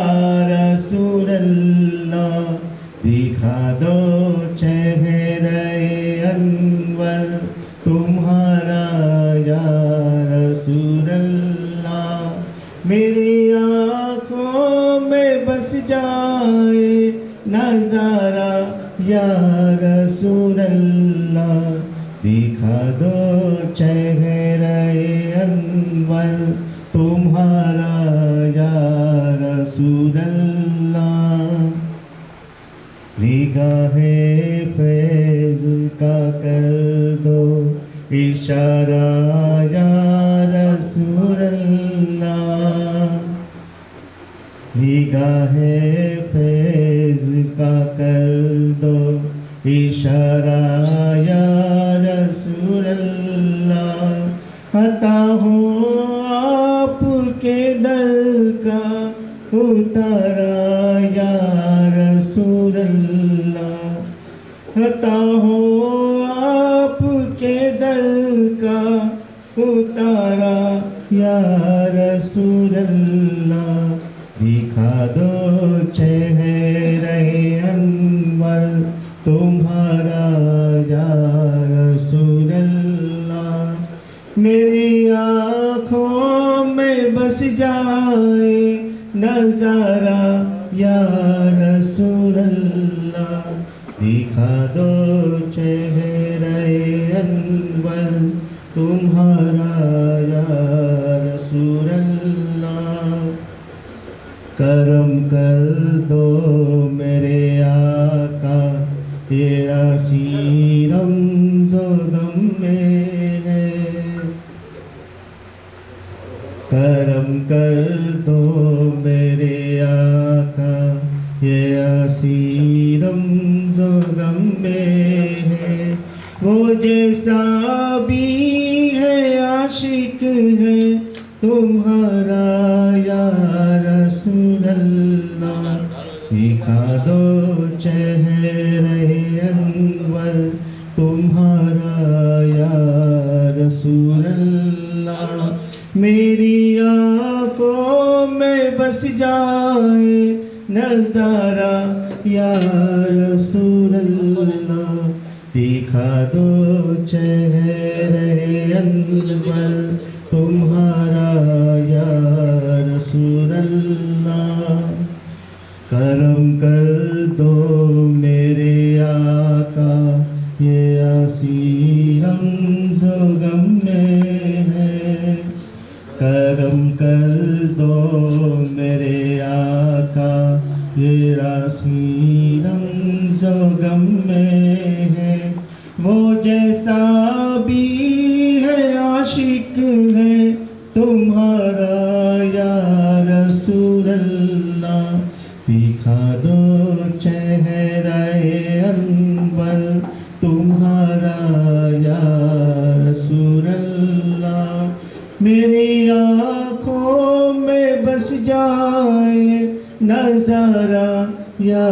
रसूलल्लाह, दिखा दो चेहरे अनवर तुम्हारा या रसूलल्लाह। मेरी आँखों में बस जाए नजारा या रसूलल्लाह, दिखा दो चेहरे अनवर तुम्हारा या रसूलल्लाह। निगाहे फैज़ का कर दो इशारा या रसूलल्लाह, निगाहे फैज़ का कर दो इशारा या रसूलल्लाह। अता हो आपके दर का उतारा या रसूलल्लाह, अता हो आपके दर का उतारा या रसूलल्लाह। दिखा दो चेहरे अनवर तुम्हारा या रसूलल्लाह। मेरी आँखों में बस जाए नजारा या रसूलल्लाह, दिखा दो चेहरे अनवर तुम्हारा या रसूलल्लाह। करम कर ये राशि रमज़गम में है। करम कर दो मेरे आका, ये राशि रमज़गम में है। वो जैसा भी है आशिक है तुम्हारा या रसूल अल्लाह। दिखा दो चेहरे अनवर तुम्हारा या रसूल अल्लाह। मेरी आँखों में बस जाए नज़ारा या रसूल अल्लाह। दिखा दो चेहरे अनवर तुम्हारा या रसूल अल्लाह। करम कर दो मेरे आका, ये आसी रमज़गम में है। करम कर दो मेरे आका, ये आसी रमज़गम में है। वो जैसा भी है आशिक है तुम्हारा या रसूल अल्लाह। दिखा दो चेहरे अनवर तुम्हारा या रसूल अल्लाह। मेरी आँखों में बस जाए नज़ारा या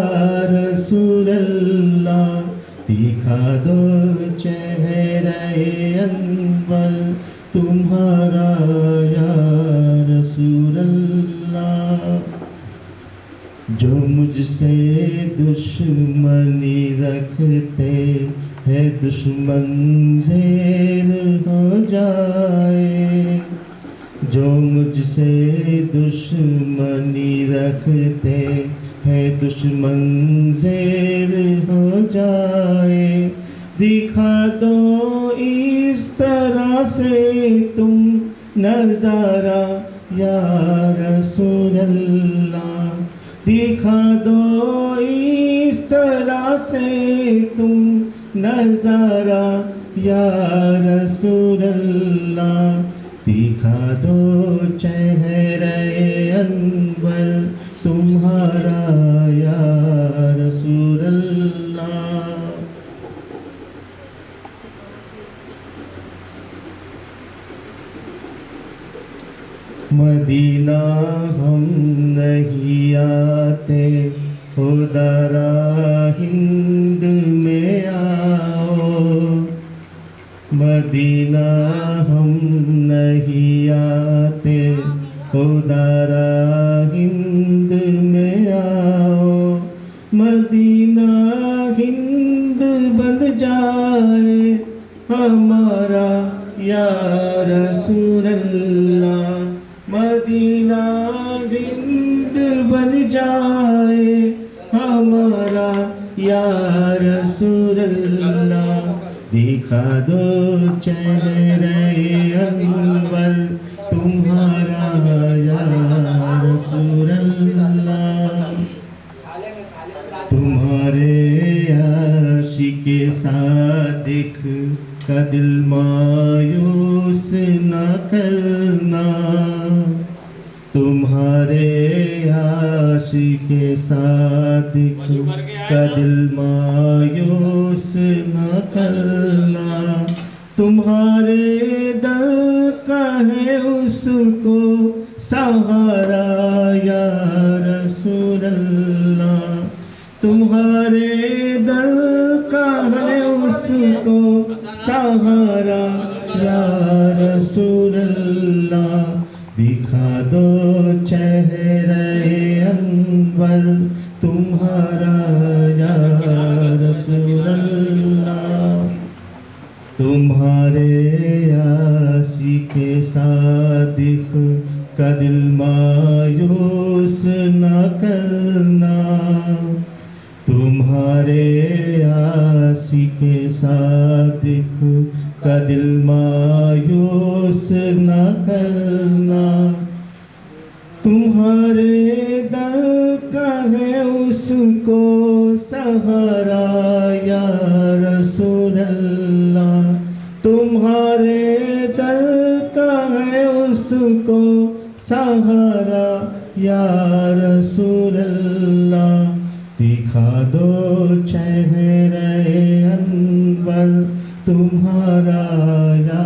रसूल अल्लाह। दिखा दो चेहरे अनवर तुम्हारा या रसूल अल्लाह। जो मुझसे दुश्मनी रखते हैं दुश्मन ज़ेर हो जाए। जो मुझसे दुश्मनी रखते हैं दुश्मन ज़ेर हो जाए। दिखा दो इस तरह से तुम नज़ारा या रसूल अल्लाह। दिखा दो इस तरह से तुम नज़ारा या रसूल अल्लाह। दिखा दो चेहरे अनवर तुम्हारा या रसूल अल्लाह। मदीना हम नहीं आते खुदरा हिंद में आओ। मदीना हम नहीं आते खुदरा हिंद में आओ। मदीना हिंद बन जाए हमारा या रसूल अल्लाह। मदीना हिंद बन जाए हमारा या रसूल अल्लाह। दिखा दो चेहरे अनवर तुम्हारा या रसूल अल्लाह। तुम्हारे आशिके सादिक का दिल मायूस न करना। तुम्हारे आशिके सादिक का दिल मायूस न करना। तुम्हारे दर का है उसको सहारा या रसूल अल्लाह। तुम्हारे दर का है उसको सहारा या रसूल अल्लाह। दिखा दो चेहरे अनवर तुम्हारा या रसूल अल्लाह। तुम्हारे आशिके सादिक का दिल मायूस न करना। तुम्हारे आशिके सादिक का दिल मायूस न करना। तुम्हारे दर का है उसको सहारा या रसूल अल्लाह। तुम्हारे दर का है उसको सहारा या रसूल अल्लाह। दिखा दो चेहरे अनवर तुम्हारा या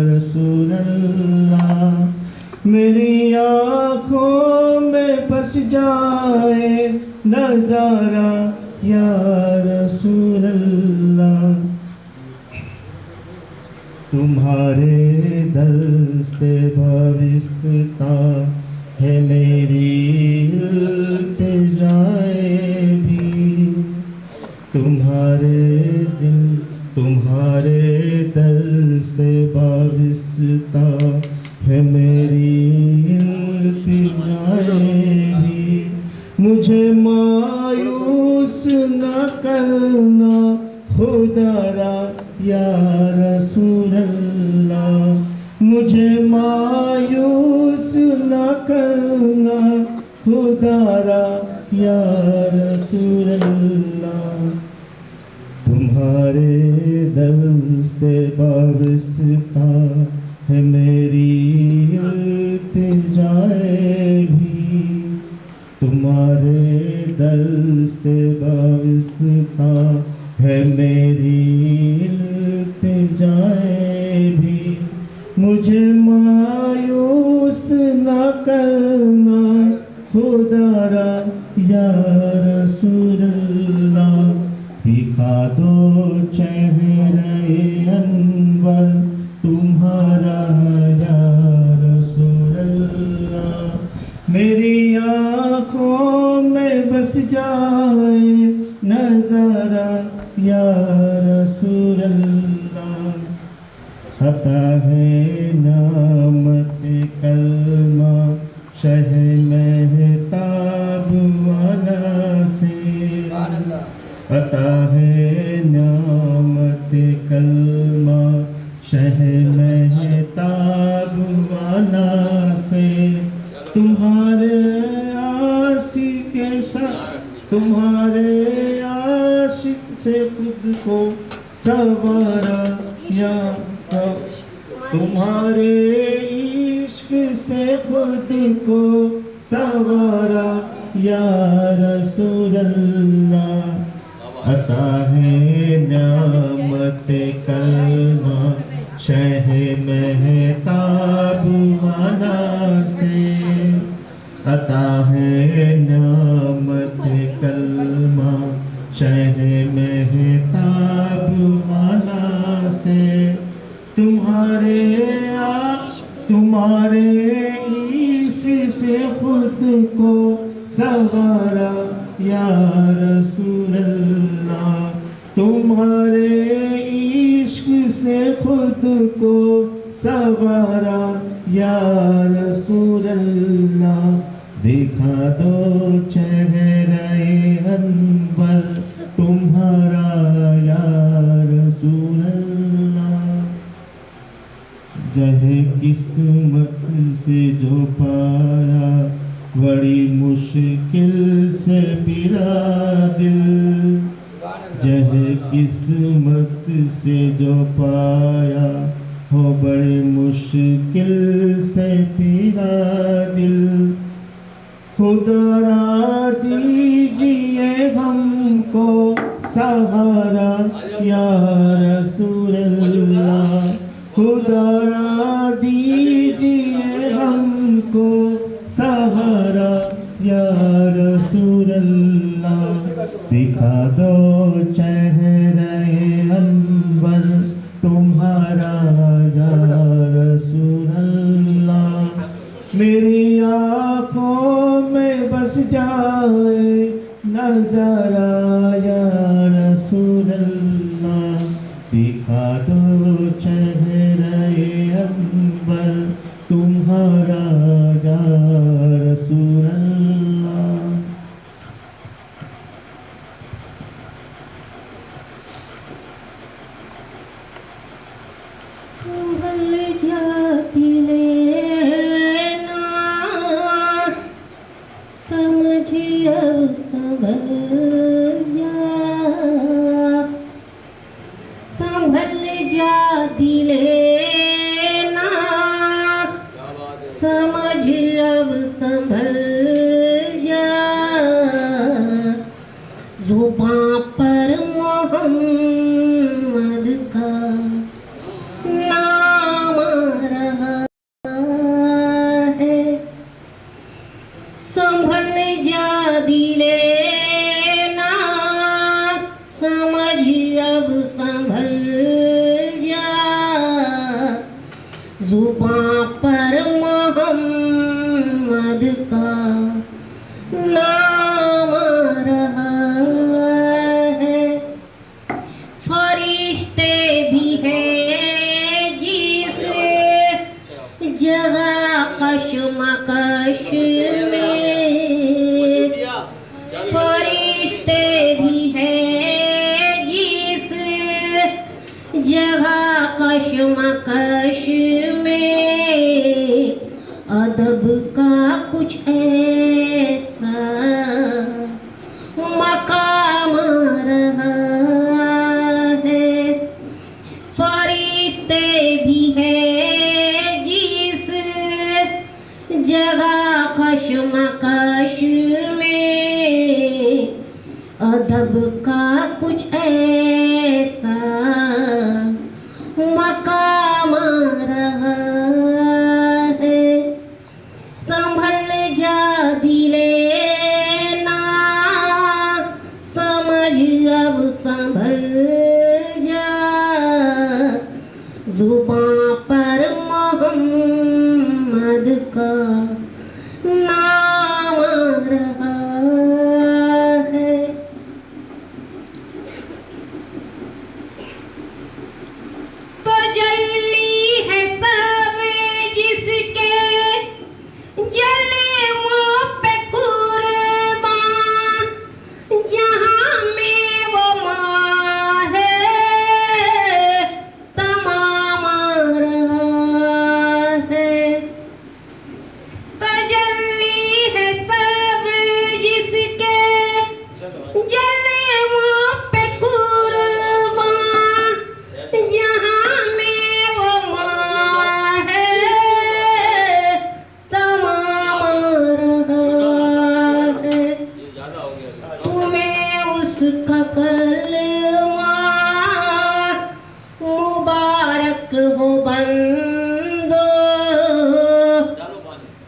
रसूल अल्लाह। मेरी आँखों में बस जाए नजारा या रसूल अल्लाह। तुम्हारे दर से वारिस्ता है मेरी इल्तिजाए भी। तुम्हारे दर से वारिस्ता है मेरी इल्तिजाए भी। मुझे मायूस न करना खुदारा या रसूल अल्लाह। मुझे मायूस न करना खुदारा या रसूल अल्लाह। तुम्हारे दर से वारिस्ता है मेरी इल्तिजाए भी। तुम्हारे दर से वारिस्ता है मेरी इल्तिजाए भी। मुझे मायूस न करना खुदारा या रसूल अल्लाह। दिखा दो चेहरे अनवर तुम्हारा या रसूल अल्लाह। मेरी आँखों में बस जाए नजारा या रसूल अल्लाह। अता है नामत कलमा शह महताब वाला से। अता है नामत कलमा शह महताब वाला से। तुम्हारे आशिक के साथ तुम्हारे आशिक से खुद को सवारा या तुम्हारे इश्क से खुद को सवारा या रसूल अल्लाह। अता है नामत कलमा शह महताब वाला से। अता है नामत कलमा शह महताब वाला से। तुम्हारे इश्क से खुद को सवारा या रसूल अल्लाह। तुम्हारे इश्क से खुद को सवारा या रसूल अल्लाह। दिखा दो चेहरे अनवर तुम्हारा या रसूल अल्लाह। जह किस्मत से जो पाया बड़ी मुश्किल से मेरा दिल। जह किस्मत से जो पाया हो बड़ी मुश्किल से मेरा दिल। खुदा दीजिए हमको सहारा या रसूल अल्लाह। खुदा दीजिए हमको सहारा या रसूल अल्लाह। दिखा दो चेहरे अनवर तुम्हारा या रसूल अल्लाह। मेरी आँखों में बस जाए नजारा या रसूल अल्लाह। दिखा दो चेहरे अनवर तुम्हारा या रसूल अल्लाह। संभल जाती लेना समझिए संभल जा। लेना, समझ अब संभल जा, जुबां पर मोहम्मद का नाम रहा है। संभल जा दिले ना, समझ अब संभल जा, जुबां पर मोहम्मद का नाम रहा है। फरिश्ते भी हैं जिस जगह कशमकश में, फरिश्ते भी हैं जिस जगह कशमकश में, अदब का कुछ ऐसा मकाम रहा है। फरिश्ते भी हैं जिस जगह कशमकश में, अदब का कुछ ऐसा मकाम रहा है। संभल जा दिले ना, समझ अब संभल जा, जुबां पर मोहम्मद का नाम रहा है। तो जल्दी है सब जिसके जले मुँह पे कुर्बान, जहाँ में वो माँ है तमाम रहा है। तजल्ली है सब जिसके जले मुँह पे कुर्बान, जहाँ में वो माँ है तमाम रहा है। तुम्हें उसका कलमा मुबारक हो बंदो,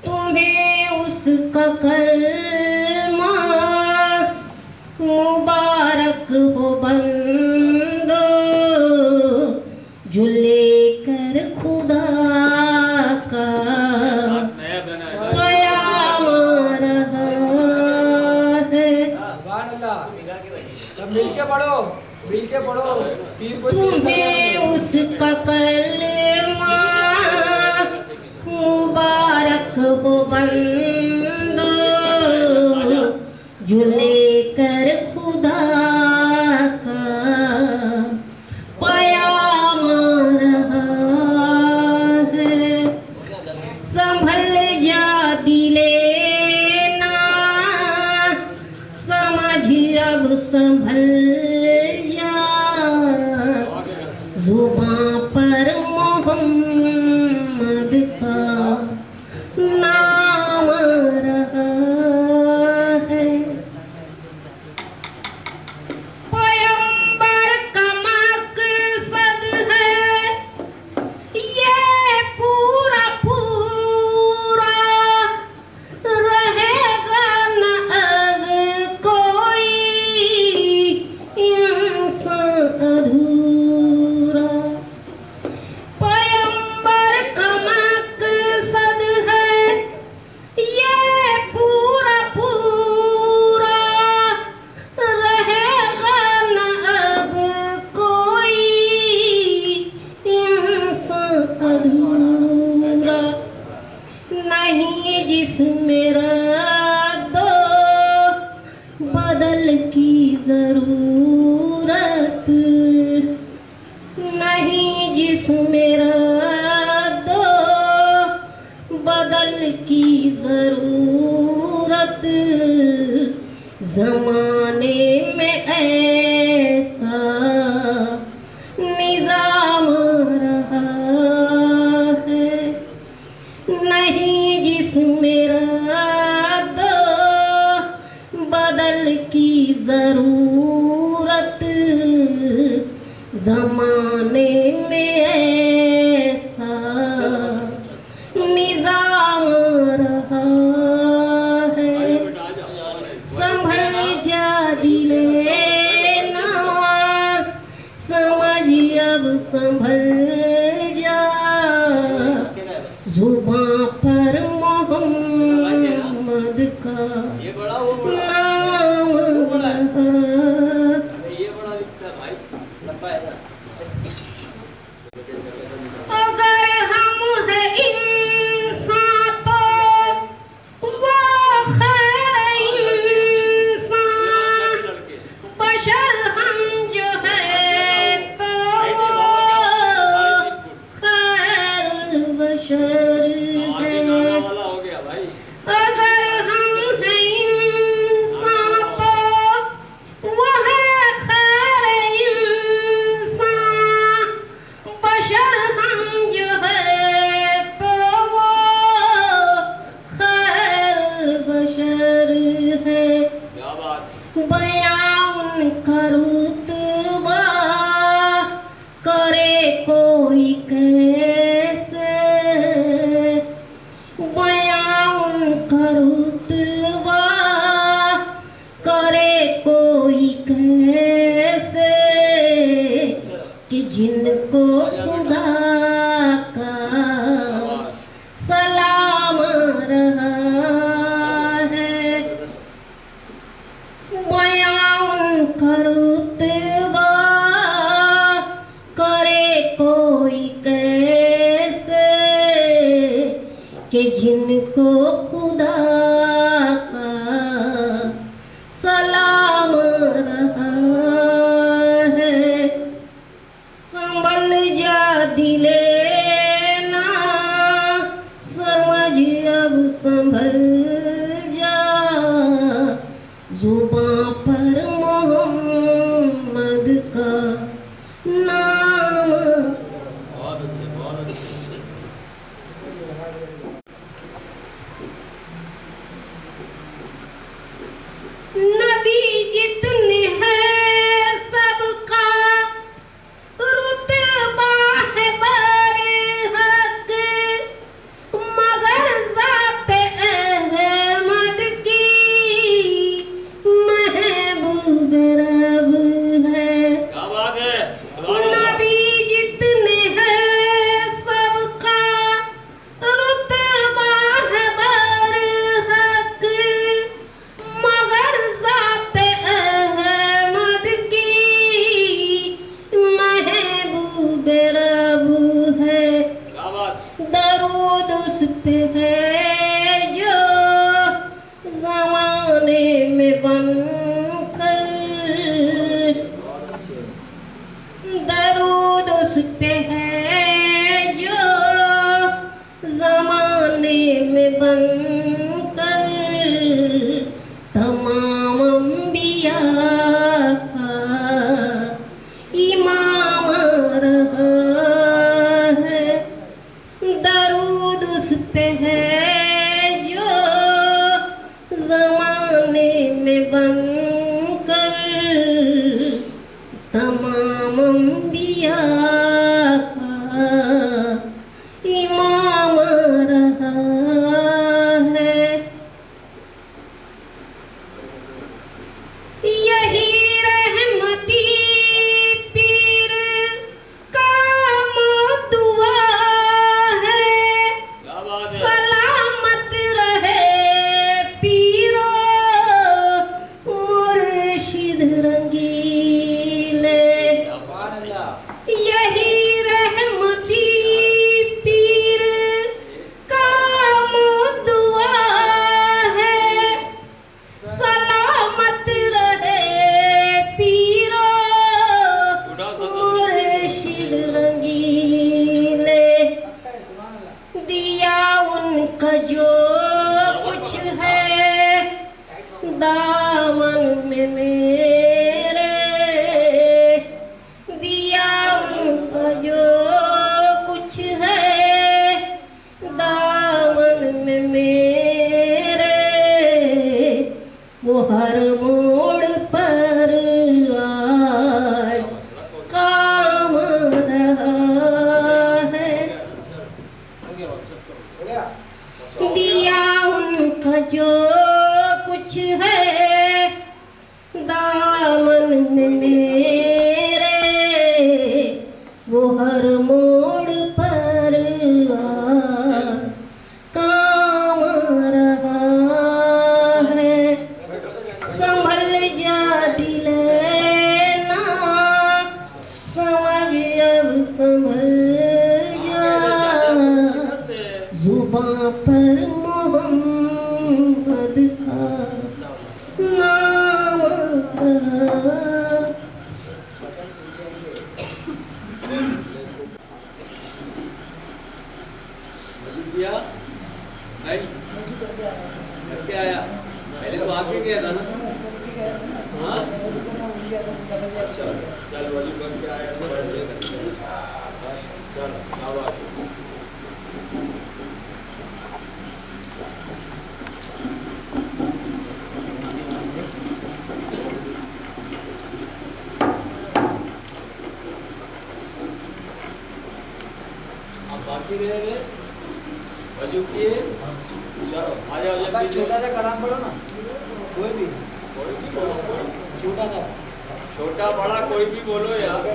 तुम्हें उसका कलमा मुबारक हो बंदो, जो लेकर खुदा का कयाम रहा है। सब मिलके पढ़ो, मिलके पढ़ो। पीर को तुम्हें उसका कलमा मुबारक हो बंदो, जो लेकर खुदा का पयाम रहा है। संभल जा दिले ना, समझ अब संभल जा, जुबां पर मोहम्मद का नाम रहा है। पैगंबर का मकसद है ये पूरा पूरा, रहेगा न अब कोई इंसान अधूरा। पैगंबर का मकसद है ये पूरा पूरा, रहेगा न अब कोई इंसान अधूरा। नहीं जिसमें दो बदल की जरूरत, नहीं जिसमें दो बदल की जरूरत, जमाने में ऐसा निजाम रहा जमाने में ऐसा निजाम रहा है, संभल जा दिले ना, समझ अब संभल जा, जुबां पर मोहम्मद का नाम रहा। अगर हम हैं इंसान तो वो खैर इंसान, बशर हम जो है तो वो खैर बशर है। अगर हम हैं इंसान तो वो है खैर इंसान, बशर हम जो है तो वो खैर बशर है। बयां उनका रुतबा करे कोई कैसे, बयां उनका रुतबा करे कोई कैसे, कि जिनको खुदा का सलाम रहा है। बयां उनका रुतबा करे कोई कैसे, कि जिनको खुदा का सलाम रहा है। संभल जा दिले ना, समझ अब संभल जा, जुबां पर मोहम्मद का नाम। नबी जितने हैं सबका रुतबा है बरहक, मगर ज़ाते अहमद की महबूब रब है। नबी जितने हैं सबका रुतबा है बरहक, मगर ज़ाते अहमद की महबूब रब है। दरूद उस पे है जो ज़माने में बनकर, दरूद उस पे है जो ज़माने में बनकर, तमाम अंबिया का इमाम रहा है। दरूद उस पे है जो ज़माने में बनकर, तमाम अंबिया का इमाम रहा है। यही रहमती पीर का दुआ है, सलामत रहे पीरो मुर्शिद रंगीले। वो हर मोड़ पर काम रहा है। संभल जा दिल ना समझ अब संभल जा, जुबां पर मोहम्मद का नाम रहा। किया नहीं करके आया, पहले तो आके गया था ना। हाँ अच्छा चल वही करके आया तो चल शाबाश। आप बाकी रहे वजू किए, चलो आ जाओ। छोटा सा कलाम पढ़ो ना, कोई भी बोलो, छोटा सा। छोटा बड़ा कोई भी बोलो यार।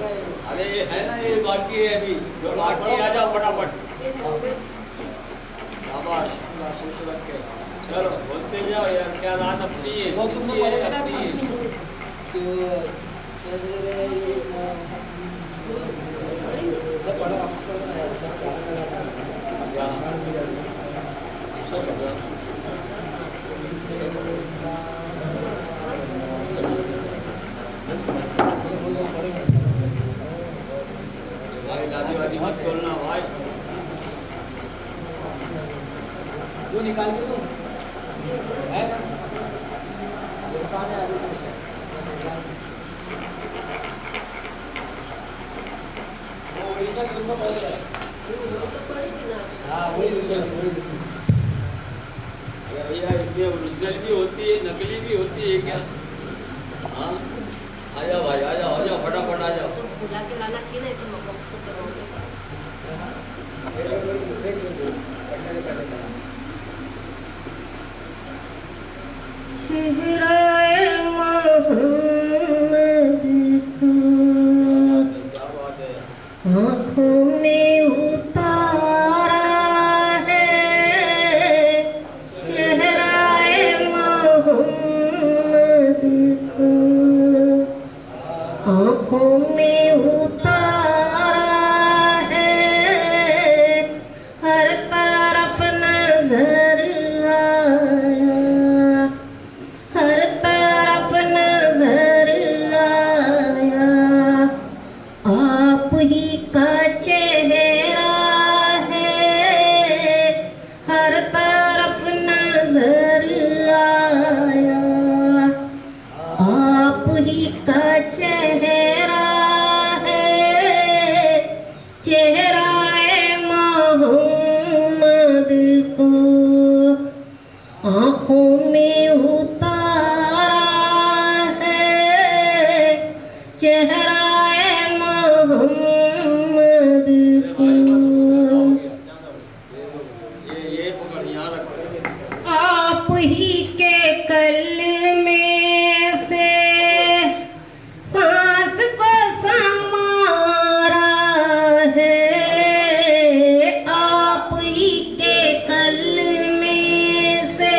अरे ये है ना, ये बाकी है अभी, जो बाकी आ जाओ फटाफट। शाबाश, चलो बोलते जाओ यार। क्या रात अपनी है, वो तुमने पढ़ा था अपनी है। भाई दादी वादी मत खोलना भाई, जो निकाल के दो है ना, दुकान है आगे पीछे। वो ओरिजिनल दोनों पढ़ रहा है। हाँ वही भैया इसमें ओरिजिनल भी होती है, नकली भी होती है क्या? हाँ आ जाओ भाई, आ जाओ फटाफट आ जाओ। बुला के लाना चाहिए ना ऐसे मौका को करवाने का। चेहरा मोहम्मद को क्या बात है। आँखों में उतारा है, चेहरा मोहम्मद को आँखों में उतारा है। हर तरफ नजर आया, हर तरफ नजर आया, आप ही का चेहरा है। हर तरफ नजर आया, आप ही का चेहरा है। चेहरा मोहम्मद को आँखों में उतारा है। चेहरा मोहम्मद को ये पकड़ यहाँ रखो। आप ही के कलमे से सांस को संवारा है। आप ही के कलमे से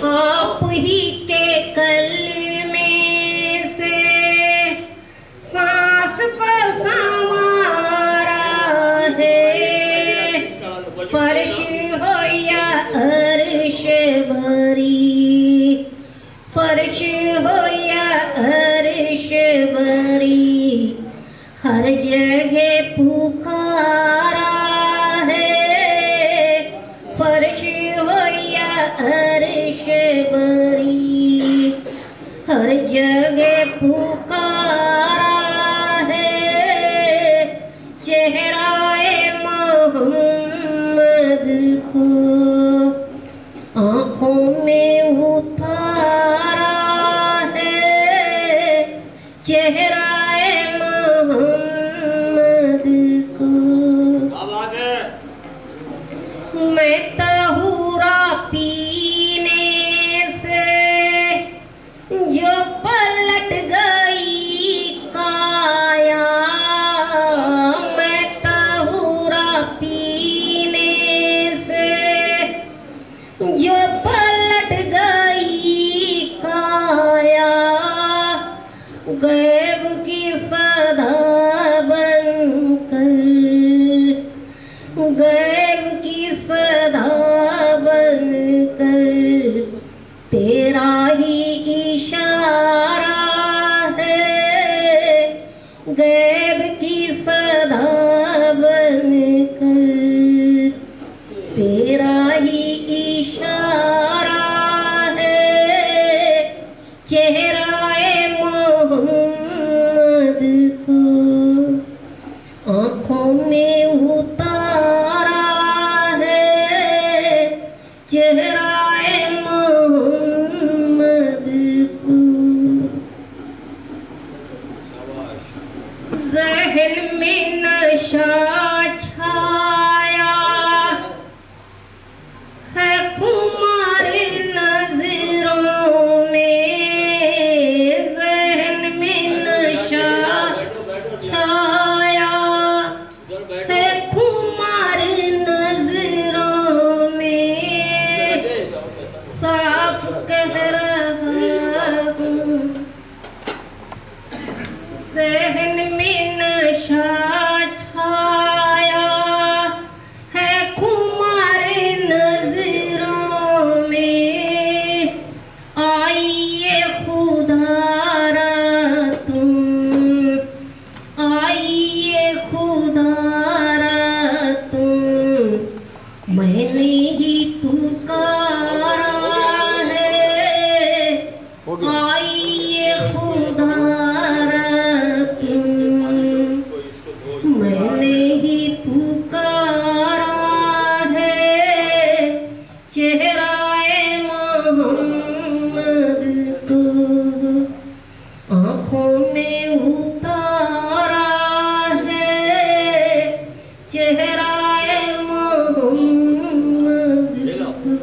आप ही के कलमे से सांस को संवारा है। फर्श हो या अर्श भरी, फर्श हो या अर्श भरी, हर जगह पुकारा है। फर्श हो या अर्श भरी, हर जगह पुकारा है। चेहरा मोहम्मद को आँखों में उतारा है। चेहरा मोहम्मद को क्या बात है। मैं तहुरा पीने से चेहराए मोहम्मद को आँखों में उतारा है, चेहराए मोहम्मद को। ज़हन में नशा छाया है, तुम्हारी नजरों में। ज़हन में नशा छाया है, तुम्हारी नजरों में। साफ कह रहा हूँ, ज़हन में नशा छाया है, तुम्हारे नजरों में। आइए खुदारा तुम, आइए खुदारा तुम, मैंने ही पुकारा है। आइए खुदारा तुम, मैंने ही पुकारा है। चेहराए मोहम्मद को आँखों में उतारा है, चेहराए मोहम्मद को।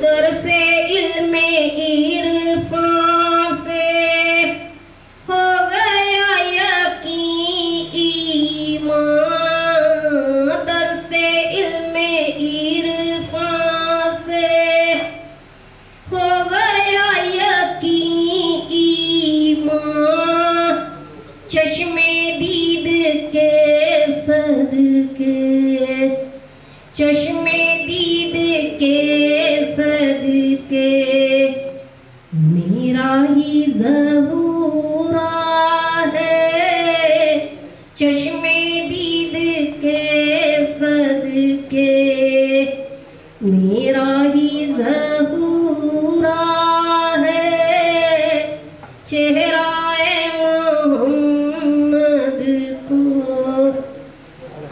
दर से इल्मे इरफान से हो गया यकीन ईमान। दर से इल्मे इरफान से हो गया यकीन ईमान। चश्मे दीद के सदके, चश्मे दीद के सदके, मेरा ही ज़हूरा है। चश्मे दीद के सदके, मेरा ही ज़हूरा है। चेहराए मोहम्मद को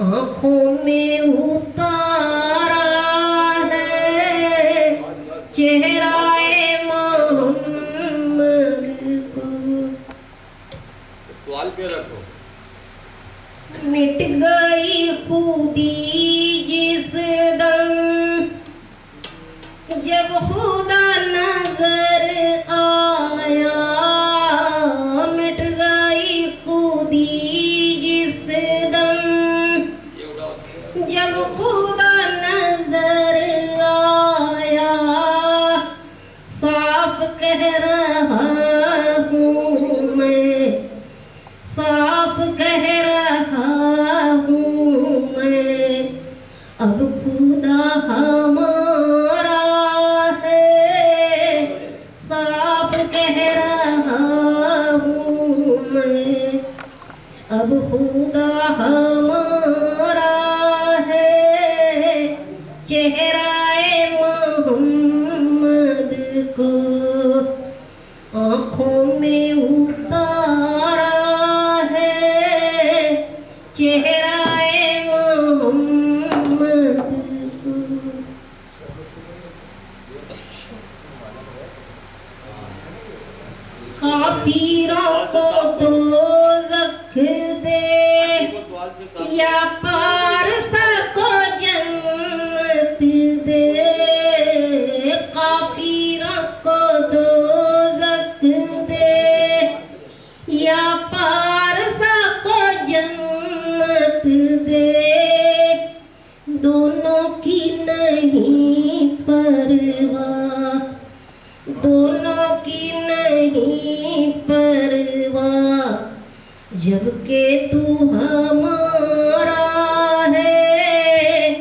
आँखों में उतारा है, चेहराए मोहम्मद को। ट्वाल पे रखो। मिट गई खुदी जिस दम, जब खुदा नजर आया। मिट गई खुदी जिस दम, जब खुदा नजर आया। साफ कह रहा हूँ मैं, साफ कह रहा हूँ मैं, अब खुदा हमारा है। साफ कह रहा हूँ मैं, अब खुदा हमारा है। चेहराए मोहम्मद को आँखों में उतारा है, चेहराए मोहम्मद को। काफिरों को दोज़ख दे या पारसा को जन्नत दे। काफिरों को दोज़ख दे या पारसा को जन्नत दे। दोनों की नहीं परवाह, दोनों की नहीं परवाह, जबकि तू हमारा है।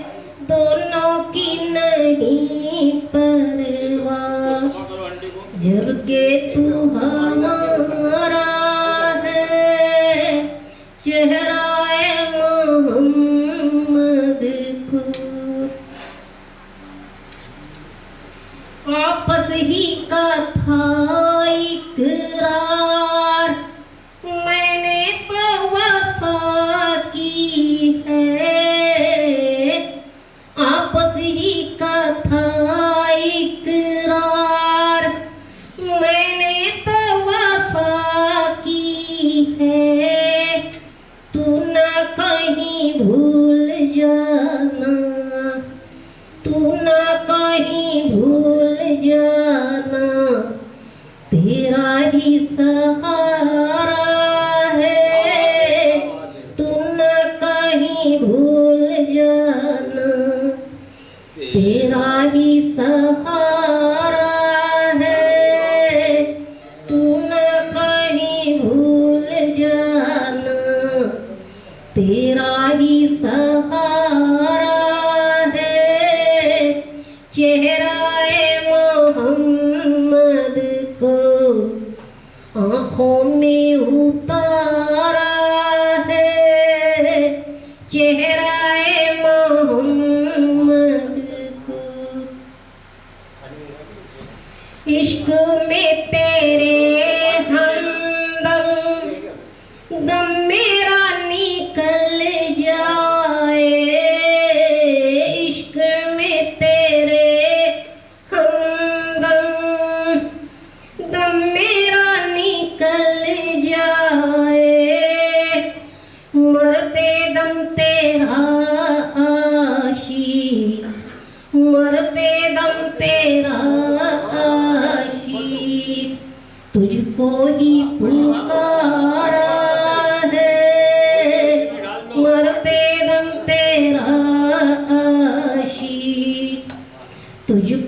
दोनों की नहीं परवाह, जबकि तू हमारा है। चेहराए मोहम्मद को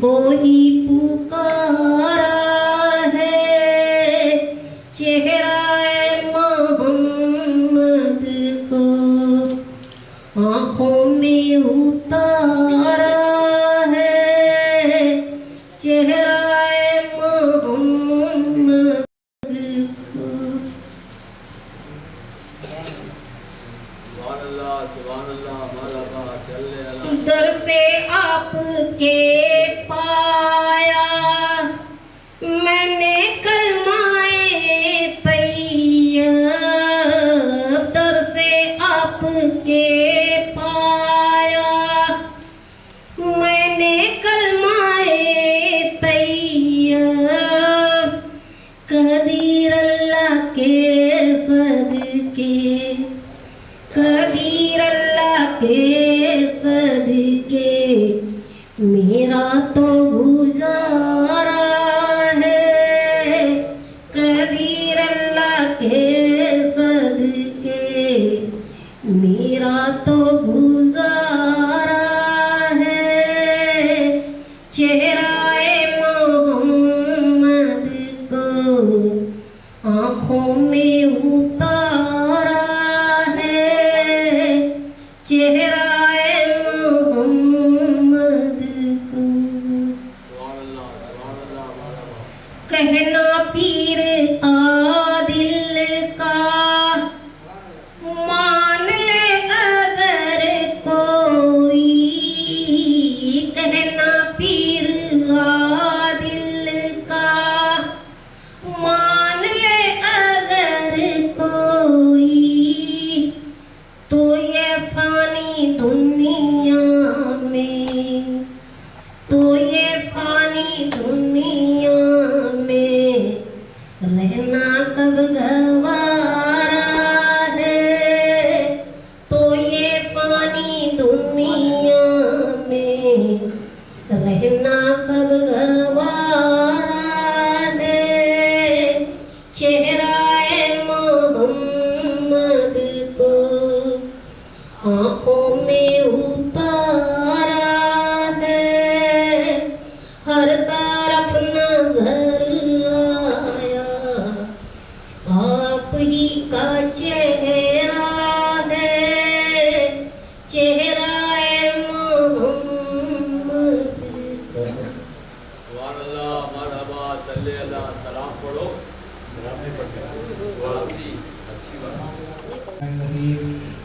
तुझको ही पुकारा है, चेहराए मोहम्मद को आँखों में उतारा है, चेहराए मोहम्मद को। दर से आपके पाया मैंने कलमाए तैयब, दर से आपके पाया मैंने कलमाए तैयब, कदीर अल्लाह के सदके, कदीर अल्लाह के सदके मेरा तो गुजारा है, कदीर अल्लाह के सदके मेरा तो गुजारा है, चेहराए मोहम्मद को आँखों में उतारा है, चेहराए मोहम्मद को। कहना पीर आदिल का मान ले अगर कोई, कहना पीर आदिल का मान ले अगर कोई, तो ये फानी दुनिया में, तो ये फानी दुनिया में रहना कब गवारा है, तो ये फानी दुनिया में रहना कब गवारा है, चेहराए मोहम्मद को आँखों में उतारा है, हर तरफ नजर आया आप ही का चेहरा है, चेहराए मोहम्मद को। सलाम पढ़ो, सलाम नहीं पढ़ सकते, अच्छी बात।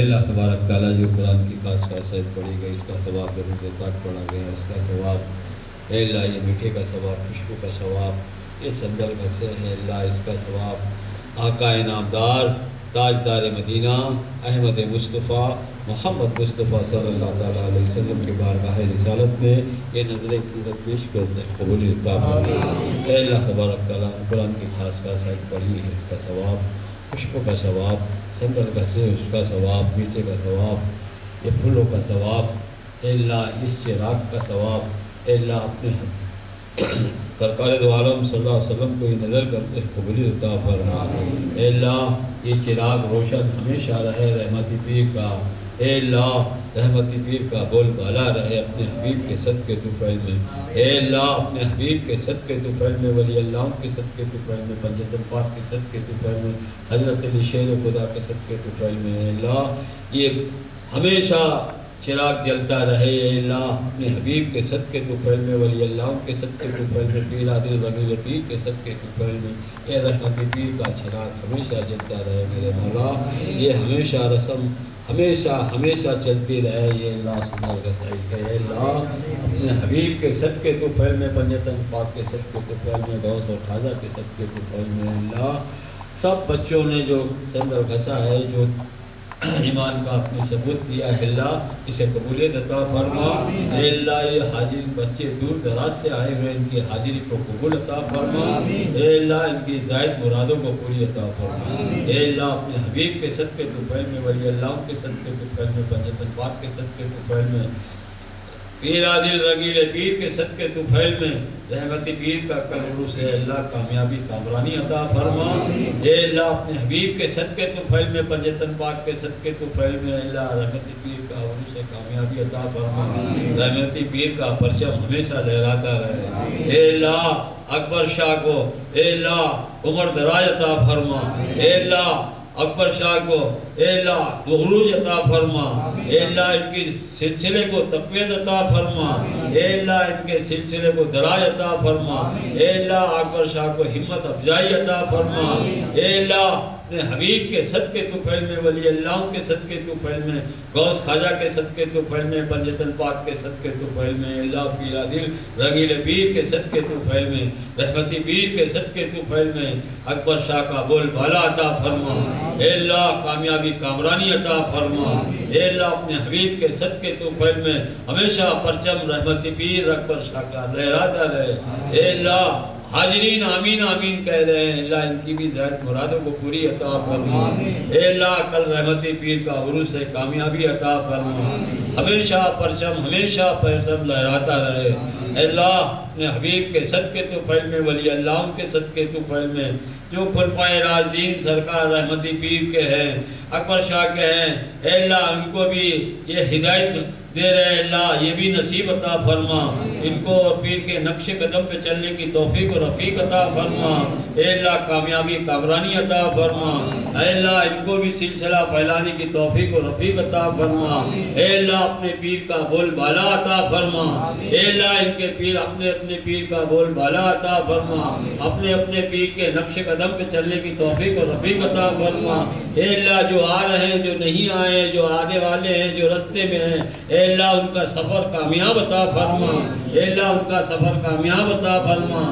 अल्लाह तबारक ताला जो कुरान की खास खासियत पढ़ी गई इसका सवाब दरूद पाक पढ़ा गया उसका सवाब अल्लाह ये मीठे का सवाब खुशबू का सवाब ये संदल का से है अल्लाह इसका सवाब आका इनामदार ताजदार मदीना अहमद मुस्तफ़ा मोहम्मद मुस्तफ़ा सल्लल्लाहु अलैहि वसल्लम के बारगाह रिसालत में ये नज़र कीमत पेश करते हैं कबूलियत अल्लाह तबारक ताला कुरान की खास खासियत पढ़ी है इसका सवाब खुशबू का सवाब संदल का से उसका सवाब मीठे का सवाब ये फूलों का सवाब अल्लाह इस चिराग का सवाब अल्लाह अपने सरकार दो आलम सल्लल्लाहु अलैहि वसल्लम को ये नज़र करते कबूलियत अता फरमा अल्लाह ये चिराग रोशन हमेशा रहे रहमती पीर का अल्लाह रहमती पीर का बोल बाला रहे अपने हबीब के सदके तुफ़ैल में अल्लाह अपने हबीब के सदके तुफ़ैल में वली अल्लाह के सदके तुफ़ैल में पंजतन पाक के सदके तुफ़ैल में हज़रत अली शेर खुदा के सदके तुफ़ैल में अल्लाह ये हमेशा चिराग जलता रहे अल्लाह अपने हबीब के सदके तुफ़ैल में वली अल्लाह के सदके तुफ़ैल में पीर आदिल रगील पीर के सदके तुफ़ैल में ये रहमती पीर का चिराग हमेशा जलता रहे मेरे मौला ये हमेशा रस्म हमेशा चलती रहे ये अल्लाह सुंदर का सही है अल्लाह अपने हबीब के सदके तुफ़ैल में पंजतन पाक के सदके तुफ़ैल में गौस और खाजा के सदके तुफ़ैल में अल्लाह सब बच्चों ने जो संदर घसा है जो ईमान का अपने सबूत दिया है अल्लाह इसे कबूलियत अता फरमा अल्लाह ये हाजिर बच्चे दूर दराज से आए हुए इनकी हाजिरी को कबूल अता फरमा अल्लाह इनकी ज़ायद मुरादों को पूरी अता फरमा अल्लाह अपने हबीब के सदके तुफ़ैल में वली अल्लाह के सदके तुफ़ैल में पंजतन पाक के सदके तुफ़ैल में पीर आदिल रगील पीर के सदके तुफ़ैल में रहमती पीर का करूर से अल्लाह कामयाबी कामरानी अता फरमा अल्लाह अपने हबीब के सदके तुफ़ैल में पंजतन पाक के सदके तुफ़ैल में अल्लाह रहमती पीर का करूर से कामयाबी अता फरमा रहमती पीर का परचम हमेशा लहराता रहे अल्लाह अकबर शाह को ए अल्लाह उम्र दराज अता फरमा। ए अल्लाह अकबर शाह को ए अल्लाह दुरूज अता फरमा। ए अल्लाह इनकी सिलसिले को तक़वीयत अता फरमा। ए अल्लाह इनके सिलसिले को दराज अता फरमा। ए अल्लाह अकबर शाह को हिम्मत अफजाई अता फरमा। ए अल्लाह अपने हबीब के सदके तुफैल में, वली अल्लाह के सदके तुफैल में, गौस खाजा के सदके तुफैल में, पंजतन पाक के सदके तुफैल में, अल्लाह पीरा दिल रंगील पीर के सदके तुफैल में, रहमती पीर के सदके तुफैल में अकबर शाह का बोल बाला अता फरमा। ए अल्लाह कामयाबी कामरानी अता फरमा। ए अल्लाह अपने हबीब के सदके तुफैल में हमेशा परचम रहमती पीर अकबर शाह का लहराता रहे। ए अल्लाह हाजरीन आमीन आमीन कह रहे हैं। अल्लाह इनकी भी ज़ायद मुरादों को पूरी अता फरमा। ए अल्लाह कल रहमती पीर का उरूस है कामयाबी अता फरमा। हमेशा परचम लहराता रहे। अल्लाह अपने हबीब के सदके तुफैल में, वली अल्लाह के सदके तुफैल में जो खुलफाए राजदीन सरकार रहमती पीर के हैं, अकबर शाह के हैं, अल्लाह उनको भी ये हिदायत दे रहे। अल्लाह ये भी नसीब अता फरमा। इनको और पीर के नक्शे कदम पे चलने की तौफीक और रफ़ीक अता फरमा। अल्लाह कामयाबी कामरानी अता फरमा। अल्लाह इनको भी सिलसिला फैलाने की तौफीक और रफ़ीक अता फरमा। अल्लाह अपने पीर का बोल बाला अता फरमा। अल्लाह इनके पीर अपने पीर का बोल बाला अता फरमा। अपने पीर के नक्शे कदम पे चलने की तौफीक और रफ़ीक अता फरमा। अल्लाह जो आ रहे हैं, जो नहीं आए, जो आने वाले हैं, जो रास्ते में हैं, अल्लाह उनका सफ़र कामयाब अता फरमा। अल्लाह उनका सफ़र कामयाब अता फरमा।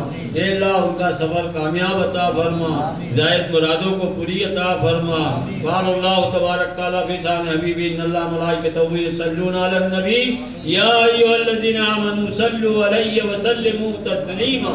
अल्लाह उनका सफ़र कामयाब अता फरमा। ज़ायद मुरादों को पूरी अता फरमा। क़ाल अल्लाह तबारक तआला फ़ी शान हबीबी इन्नल्लाह मलाइकतहु युसल्लूना अलन नबी या अय्युहल्लज़ीना आमनू सल्लू अलैहि व सल्लिमू तस्लीमा।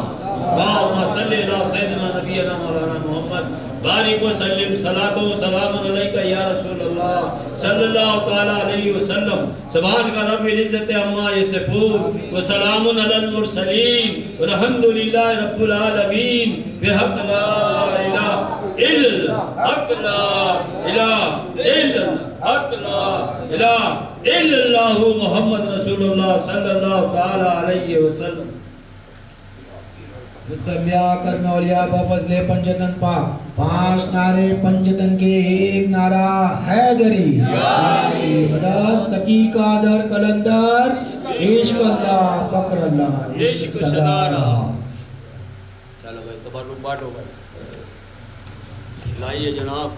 अल्लाहुम्मा सल्लि अला सय्यिदिना नबियना मौलाना मुहम्मद बारिक व सल्लिम सलातो व सलामुन अलैका या रसूलल्लाह सल्लल्लाहु तआला अलैहि वसल्लम। सुभान रब्बिल इज्जति अम्मा यसिफून व सलामुन अलल मुरसलीन वल्हम्दुलिल्लाहि रब्बिल आलमीन। बिहक़ ला इलाहा इल्लल्लाह हक़ ला इलाहा इल्लल्लाह हक़ ला इलाहा इल्लल्लाह मुहम्मद रसूलुल्लाह सल्लल्लाहु तआला अलैहि वसल्लम। मुतबिया करना औलिया बफज़ले पंजतन पाक। 5 नारे पंजतन के, एक नारा हैदरी। मदद सकी कादर कलंदर इश्क अल्लाह फक्र अल्लाह इश्क सदारा। चलो भाई तबरुक बांटो भाई। लाइए जनाब।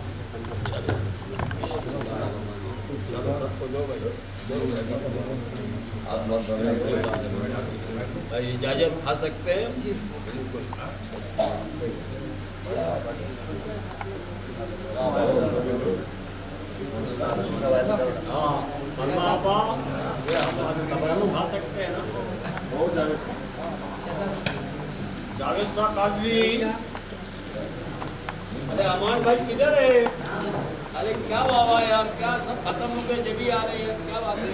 सबको दो भाई। भाई इजाजत खा सकते हैं? बिल्कुल। हाँ खा सकते हैं ना। जावेद साहब काजवी। अरे अमान भाई किधर है? अरे क्या बाबा यार, क्या सब खत्म हो गए, जब भी आ रहे हैं, क्या बात है?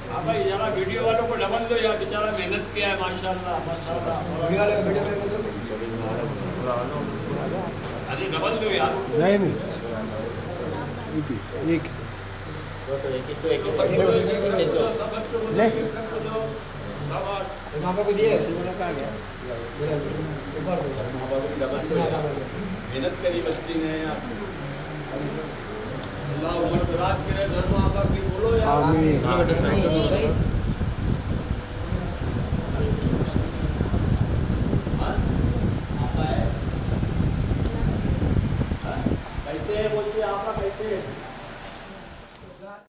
हाँ भाई जरा वीडियो वालों को डबल दो यार, बेचारा मेहनत किया है माशाल्लाह माशाल्लाह। अरे डबल दो यार। नहीं एक मेहनत करी बच्ची ने यार। अल्लाह उम्र दराज करे, घर में आपका की बोलो यार। आमीन।